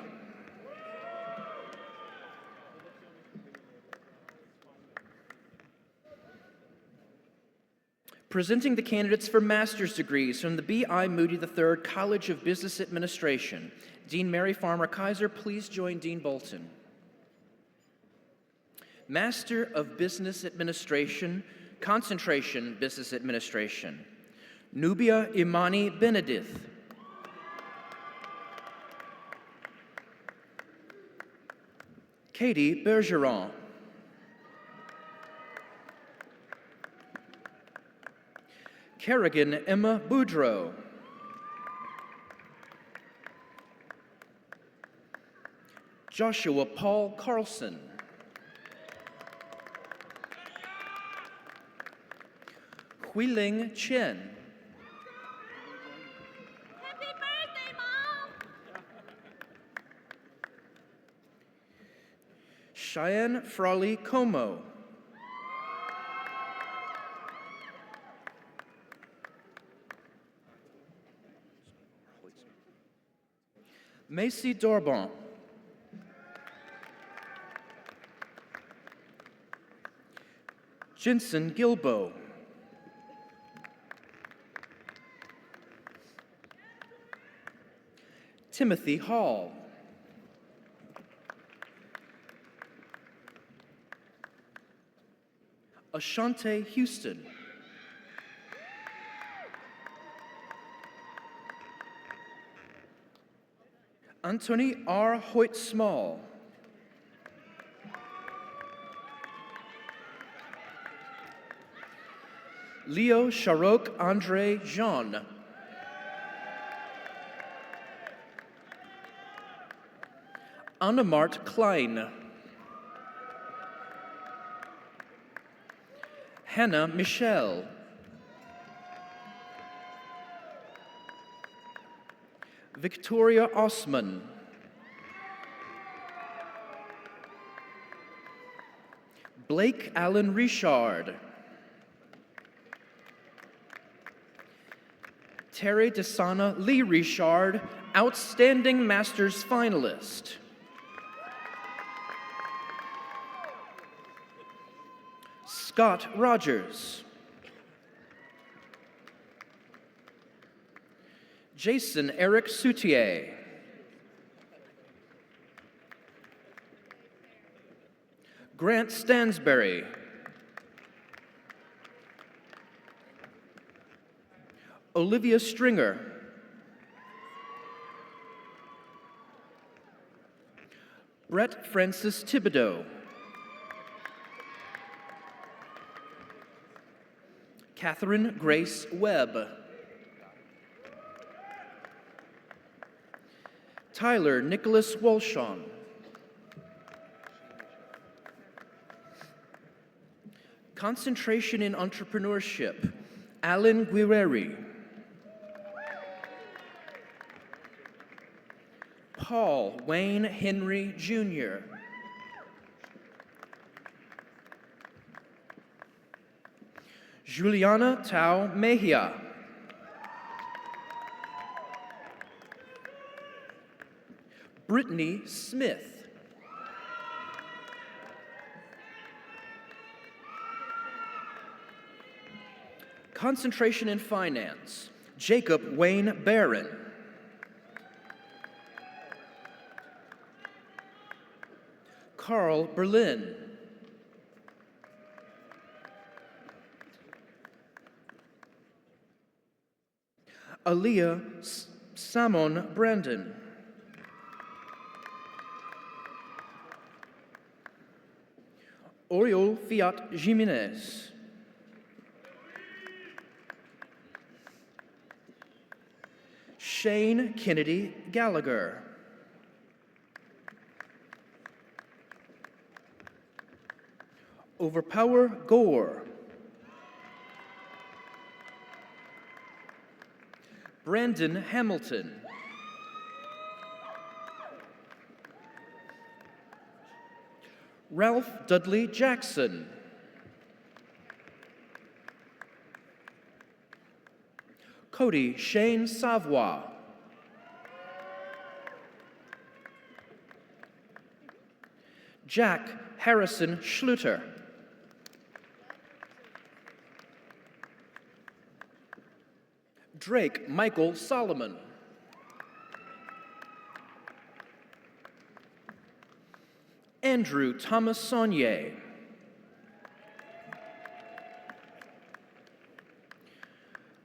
Presenting the candidates for master's degrees from the B.I. Moody III College of Business Administration. Dean Mary Farmer Kaiser, please join Dean Bolton. Master of Business Administration, concentration Business Administration. Nubia Imani Benedith. Katie Bergeron. Kerrigan Emma Boudreau. Joshua Paul Carlson. Huiling Chen. Happy birthday, Mom! Cheyenne Frawley Como. Macy Dorbon. Jensen Gilbo. Timothy Hall. Ashante Houston. Anthony R. Hoyt Small. Leo Sharok Andre Jean. Annemart Klein. Hannah Michelle. Victoria Osman. Blake Allen Richard. Terry Desana Lee Richard, Outstanding Masters Finalist. Scott Rogers. Jason Eric Soutier. Grant Stansberry. Olivia Stringer. Brett Francis Thibodeau. Catherine Grace Webb. Tyler Nicholas Walshon. Concentration in Entrepreneurship, Alan Guerreri. Paul Wayne Henry Jr. Juliana Tao Mejia. Brittany Smith. Concentration in Finance, Jacob Wayne Barron. Carl Berlin. Aaliyah Samon Brandon. Oriol Fiat Jimenez. Shane Kennedy Gallagher. Overpower Gore. Brandon Hamilton. Ralph Dudley Jackson. Cody Shane Savoy. Jack Harrison Schluter. Drake Michael Solomon. Andrew Thomas Saunier.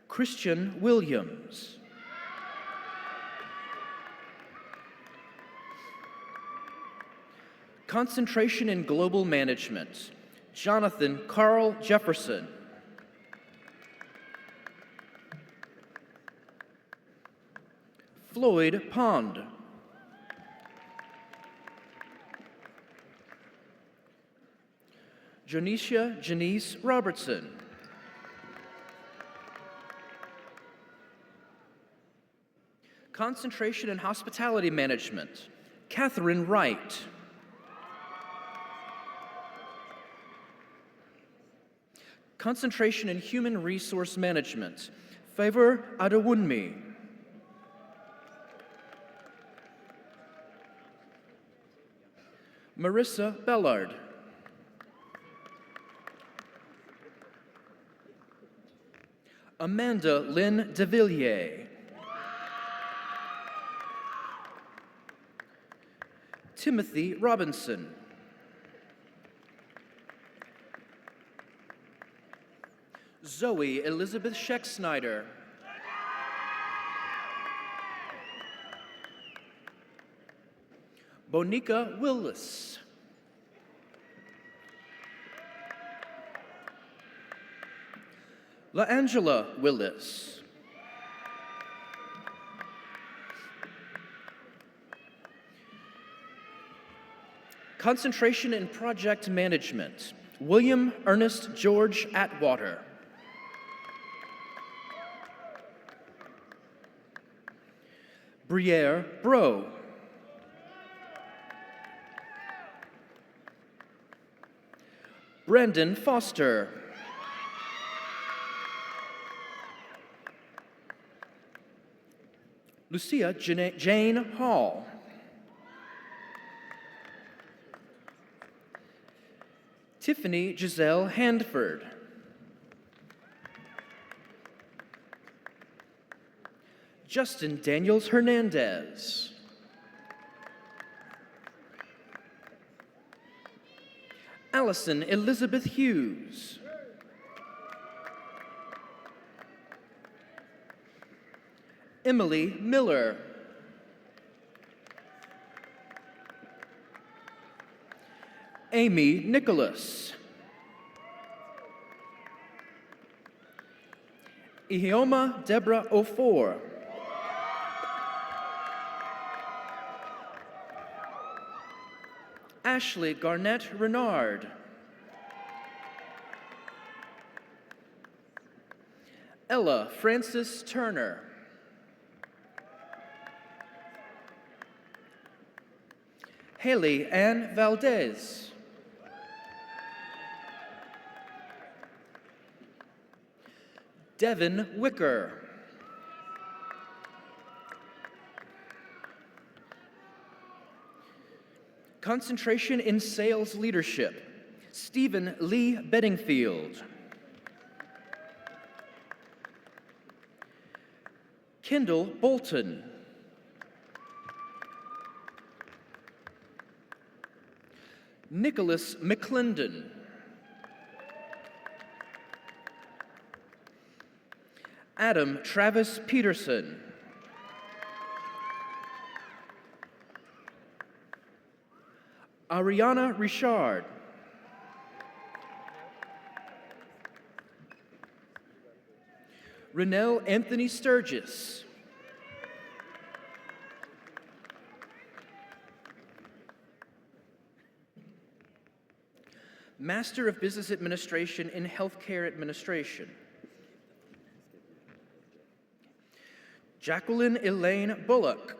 Christian Williams. Concentration in Global Management, Jonathan Carl Jefferson. Floyd Pond. Janisha Janice Robertson. Concentration in Hospitality Management, Catherine Wright. Concentration in Human Resource Management, Favor Adewunmi. Marissa Bellard. Amanda Lynn DeVilliers. Timothy Robinson. Zoe Elizabeth Scheck-Snyder. Bonica Willis. LaAngela Willis. Concentration in Project Management, William Ernest George Atwater. Briere Bro. Brandon Foster. Lucia Jane Hall. Tiffany Giselle Handford. Justin Daniels Hernandez. Allison Elizabeth Hughes. Emily Miller. Amy Nicholas. Ihioma Deborah Ofor. Ashley Garnett Renard. Ella Francis Turner. Haley Ann Valdez. Devin Wicker. Concentration in Sales Leadership, Stephen Lee Bedingfield. Kendall Bolton. Nicholas McClendon. Adam Travis Peterson. Ariana Richard. Renell Anthony Sturgis. Master of Business Administration in Healthcare Administration. Jacqueline Elaine Bullock.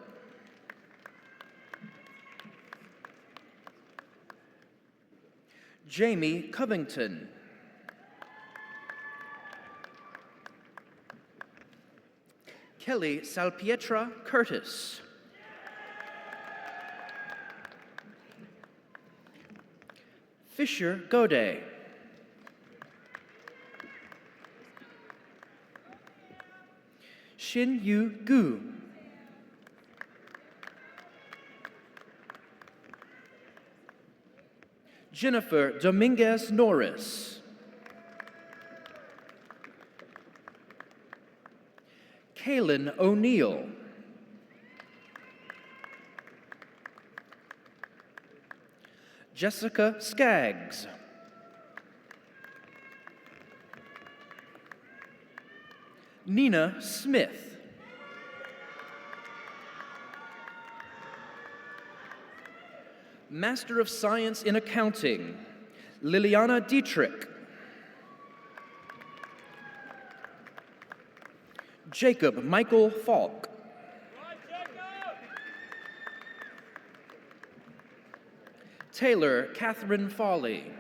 Jamie Covington. Kelly Salpietra Curtis. Fisher Godet. Shin Yu Gu. Jennifer Dominguez Norris. Kaylin O'Neill. Jessica Skaggs. Nina Smith. Master of Science in Accounting, Liliana Dietrich. Jacob Michael Falk. Taylor Catherine Foley.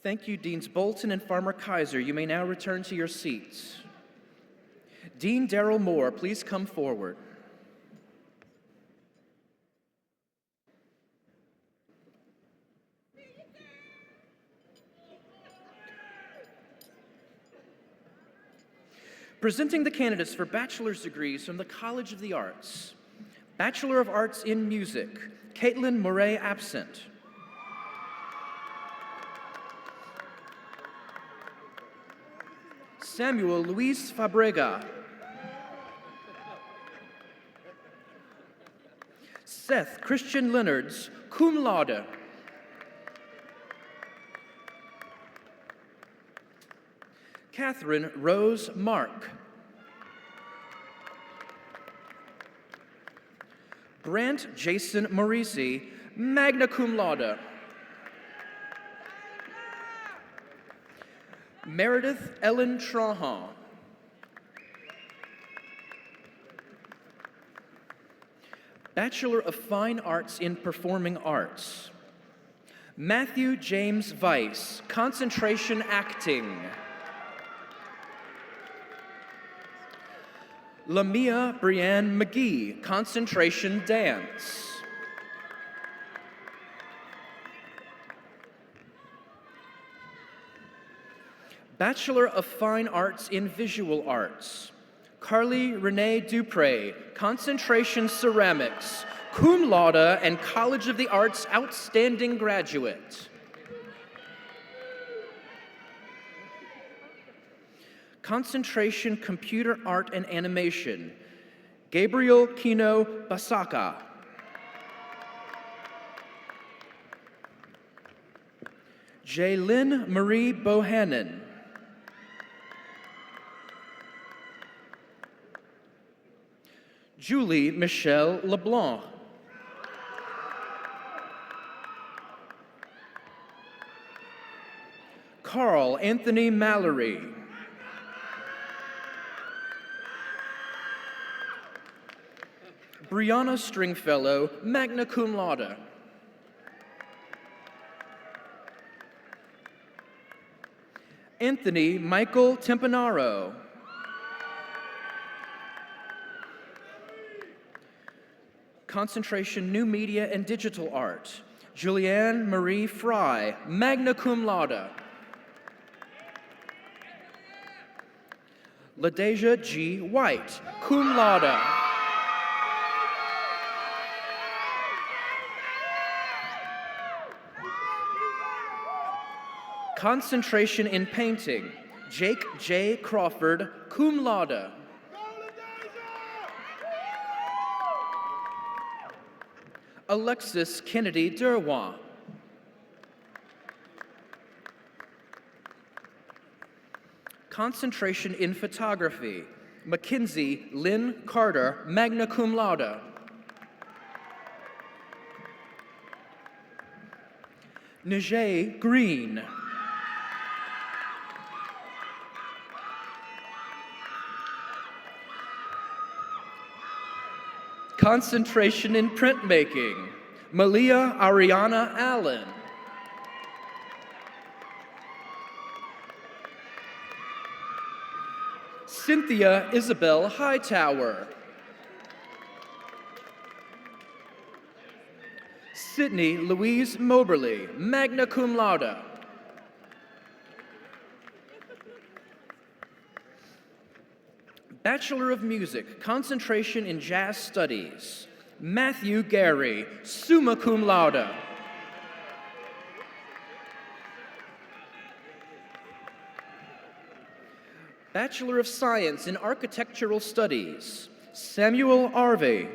Thank you, Deans Bolton and Farmer Kaiser. You may now return to your seats. Dean Darrell Moore, please come forward. Presenting the candidates for bachelor's degrees from the College of the Arts. Bachelor of Arts in Music, Caitlin Moray, absent. Samuel Luis Fabrega. Seth Christian Leonards, cum laude. Catherine Rose Mark. Brant Jason Morisi, magna cum laude. Meredith Ellen Trahan. Bachelor of Fine Arts in Performing Arts. Matthew James Weiss, concentration acting. Lamia Brianne McGee, concentration dance. Bachelor of Fine Arts in Visual Arts. Carly Renee Dupre, concentration ceramics, cum laude and College of the Arts outstanding graduate. Concentration computer art and animation, Gabriel Kino Basaka. Jaylyn Marie Bohannon. Julie Michelle LeBlanc. Carl Anthony Mallory. Brianna Stringfellow, magna cum laude. Anthony Michael Tempanaro. Concentration New Media and Digital Art, Julianne Marie Fry, magna cum laude. LaDeja G. White, cum laude. Concentration in Painting, Jake J. Crawford, cum laude. Alexis Kennedy Derwan. Concentration in Photography, Mackenzie Lynn Carter, magna cum laude. Najee Green. Concentration in Printmaking, Malia Ariana Allen. Cynthia Isabel Hightower. Sydney Louise Moberly, magna cum laude. Bachelor of Music, concentration in Jazz Studies, Matthew Gary, summa cum laude. Bachelor of Science in Architectural Studies, Samuel Arvey.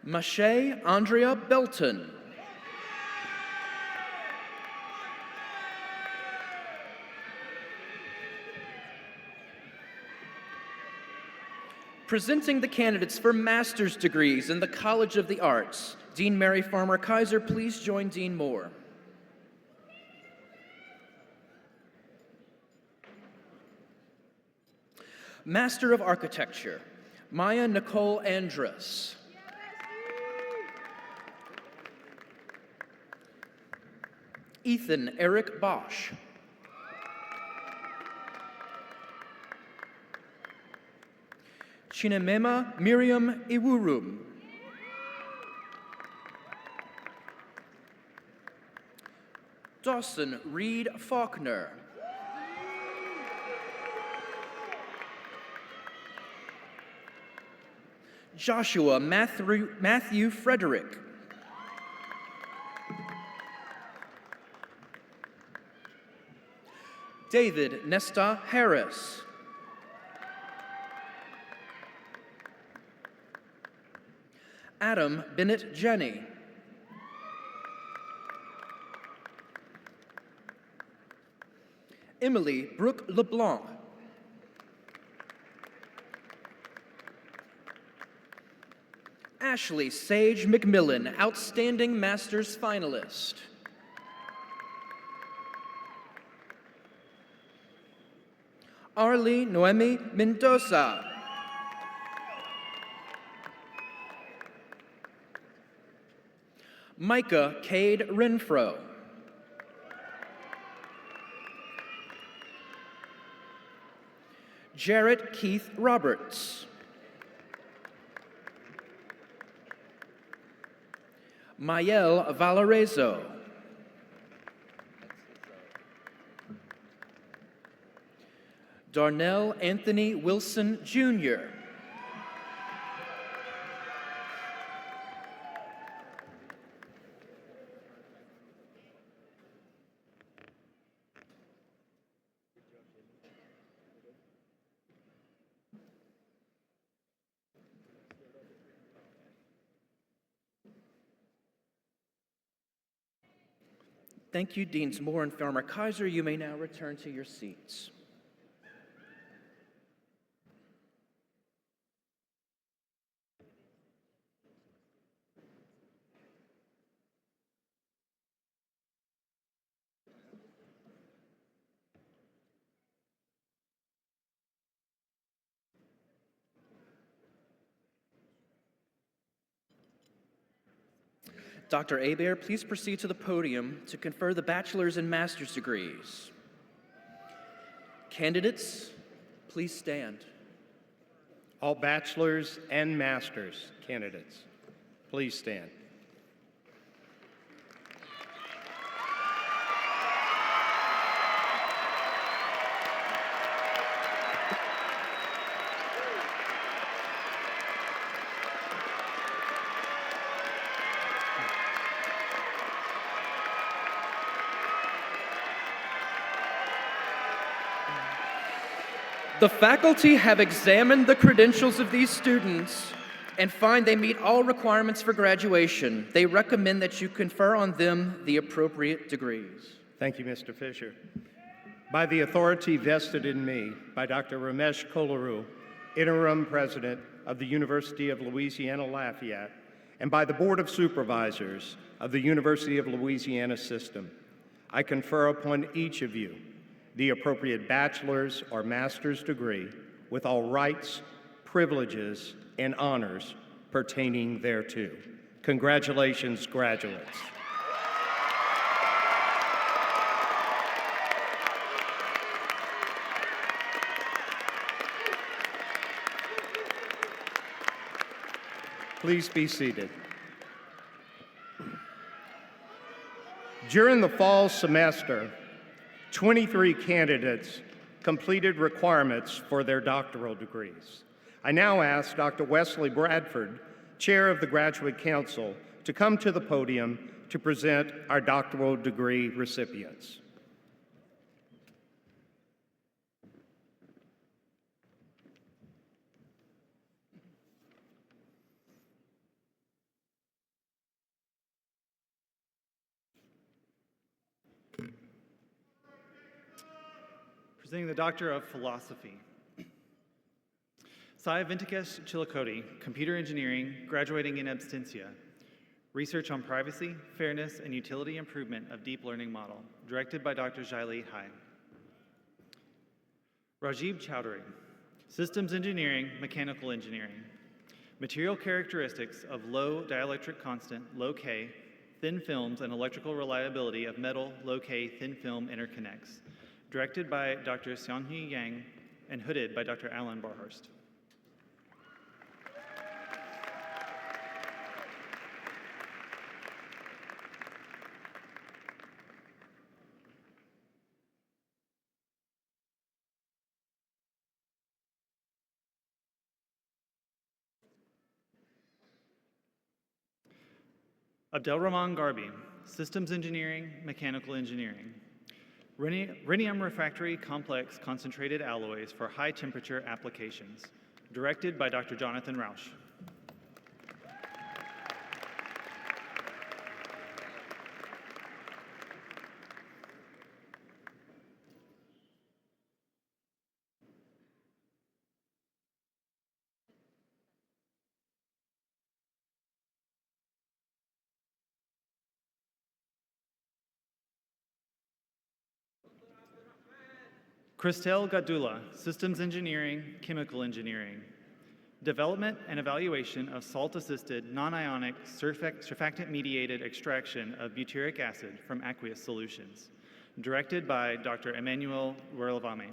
Mache Andrea Belton. Presenting the candidates for master's degrees in the College of the Arts, Dean Mary Farmer Kaiser, please join Dean Moore. Master of Architecture, Maya Nicole Andrus. Ethan Eric Bosch. Chinemema Miriam Iwurum. Dawson Reed Faulkner. Joshua Matthew Frederick. David Nesta Harris. Adam Bennett Jenny. Emily Brooke LeBlanc. Ashley Sage McMillan, Outstanding Masters Finalist. Arlie Noemi Mendoza. Micah Cade Renfro. Jarrett Keith Roberts. Mayel Valarezo. Darnell Anthony Wilson, Jr. Thank you, Deans Moore and Farmer Kaiser. You may now return to your seats. Dr. Hebert, please proceed to the podium to confer the bachelor's and master's degrees. Candidates, please stand. All bachelor's and master's candidates, please stand. The faculty have examined the credentials of these students and find they meet all requirements for graduation. They recommend that you confer on them the appropriate degrees. Thank you, Mr. Fisher. By the authority vested in me by Dr. Ramesh Kolaru, Interim President of the University of Louisiana Lafayette, and by the Board of Supervisors of the University of Louisiana System, I confer upon each of you the appropriate bachelor's or master's degree with all rights, privileges, and honors pertaining thereto. Congratulations, graduates. Please be seated. During the fall semester, 23 candidates completed requirements for their doctoral degrees. I now ask Dr. Wesley Bradford, Chair of the Graduate Council, to come to the podium to present our doctoral degree recipients. Presenting the Doctor of Philosophy. Sai Venkatesh Chilakoti, Computer Engineering, graduating in absentia. Research on Privacy, Fairness, and Utility Improvement of Deep Learning Model, directed by Dr. Jaili Hai. Rajiv Chowdhury, Systems Engineering, Mechanical Engineering. Material characteristics of low dielectric constant, low K, thin films, and electrical reliability of metal, low K, thin film interconnects, directed by Dr. Xianhui Yang and hooded by Dr. Alan Barhurst. Abdelrahman Garbi, Systems Engineering, Mechanical Engineering. Rhenium refractory complex concentrated alloys for high temperature applications, directed by Dr. Jonathan Rausch. Christelle Gadula, Systems Engineering, Chemical Engineering. Development and evaluation of salt-assisted, non-ionic, surfactant-mediated extraction of butyric acid from aqueous solutions. Directed by Dr. Emmanuel Ruelavame.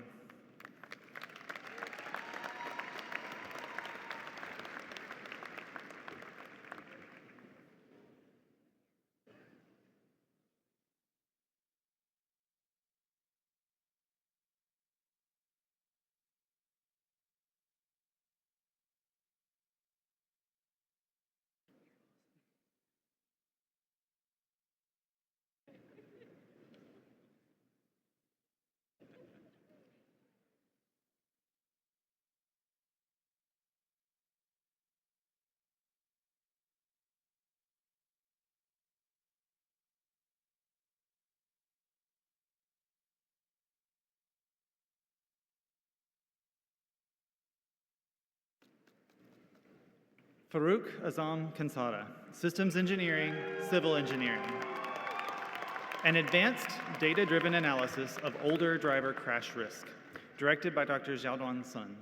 Farouk Azam Kansara, Systems Engineering, Civil Engineering. An advanced data-driven analysis of older driver crash risk, directed by Dr. Xiaoduan Sun.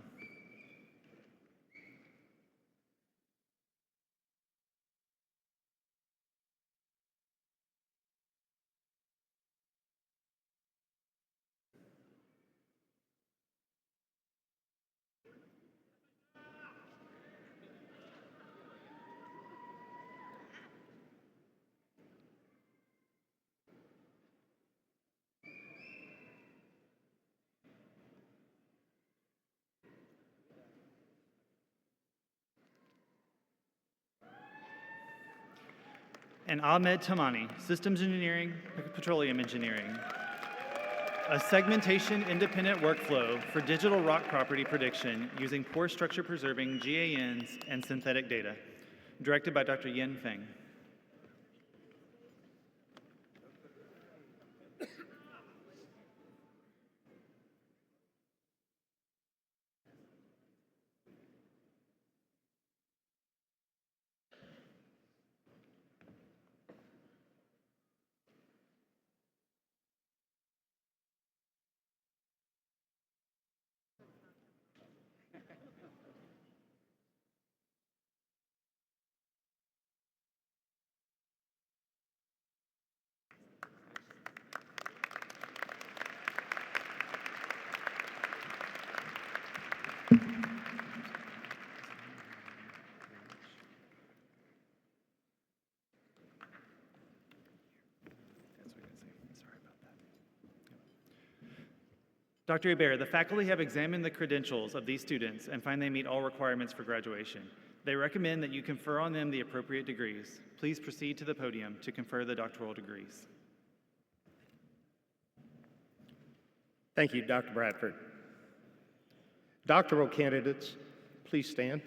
And Ahmed Tamani, Systems Engineering, Petroleum Engineering. A segmentation-independent workflow for digital rock property prediction using pore structure preserving GANs and synthetic data, directed by Dr. Yin Feng. Dr. Hebert, the faculty have examined the credentials of these students and find they meet all requirements for graduation. They recommend that you confer on them the appropriate degrees. Please proceed to the podium to confer the doctoral degrees. Thank you, Dr. Bradford. Doctoral candidates, please stand.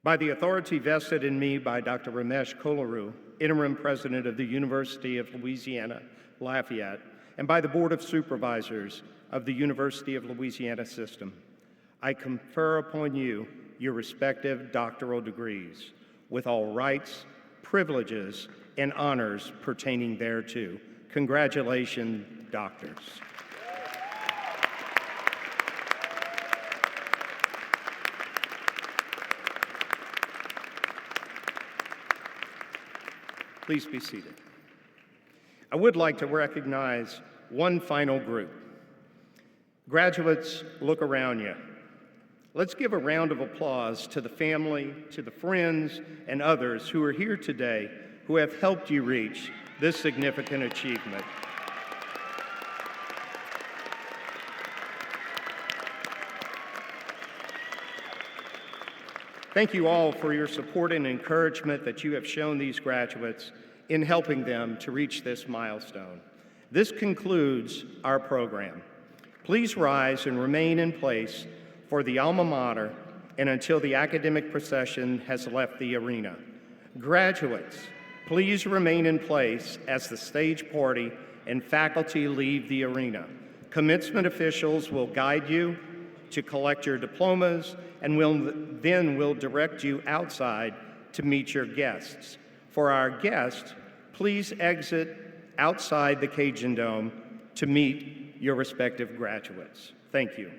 By the authority vested in me by Dr. Ramesh Kolaru, Interim President of the University of Louisiana, Lafayette, and by the Board of Supervisors of the University of Louisiana System, I confer upon you your respective doctoral degrees with all rights, privileges, and honors pertaining thereto. Congratulations, doctors. Please be seated. I would like to recognize one final group. Graduates, look around you. Let's give a round of applause to the family, to the friends, and others who are here today who have helped you reach this significant achievement. Thank you all for your support and encouragement that you have shown these graduates in helping them to reach this milestone. This concludes our program. Please rise and remain in place for the alma mater and until the academic procession has left the arena. Graduates, please remain in place as the stage party and faculty leave the arena. Commencement officials will guide you to collect your diplomas and will direct you outside to meet your guests. For our guests, please exit outside the Cajun Dome to meet your respective graduates. Thank you.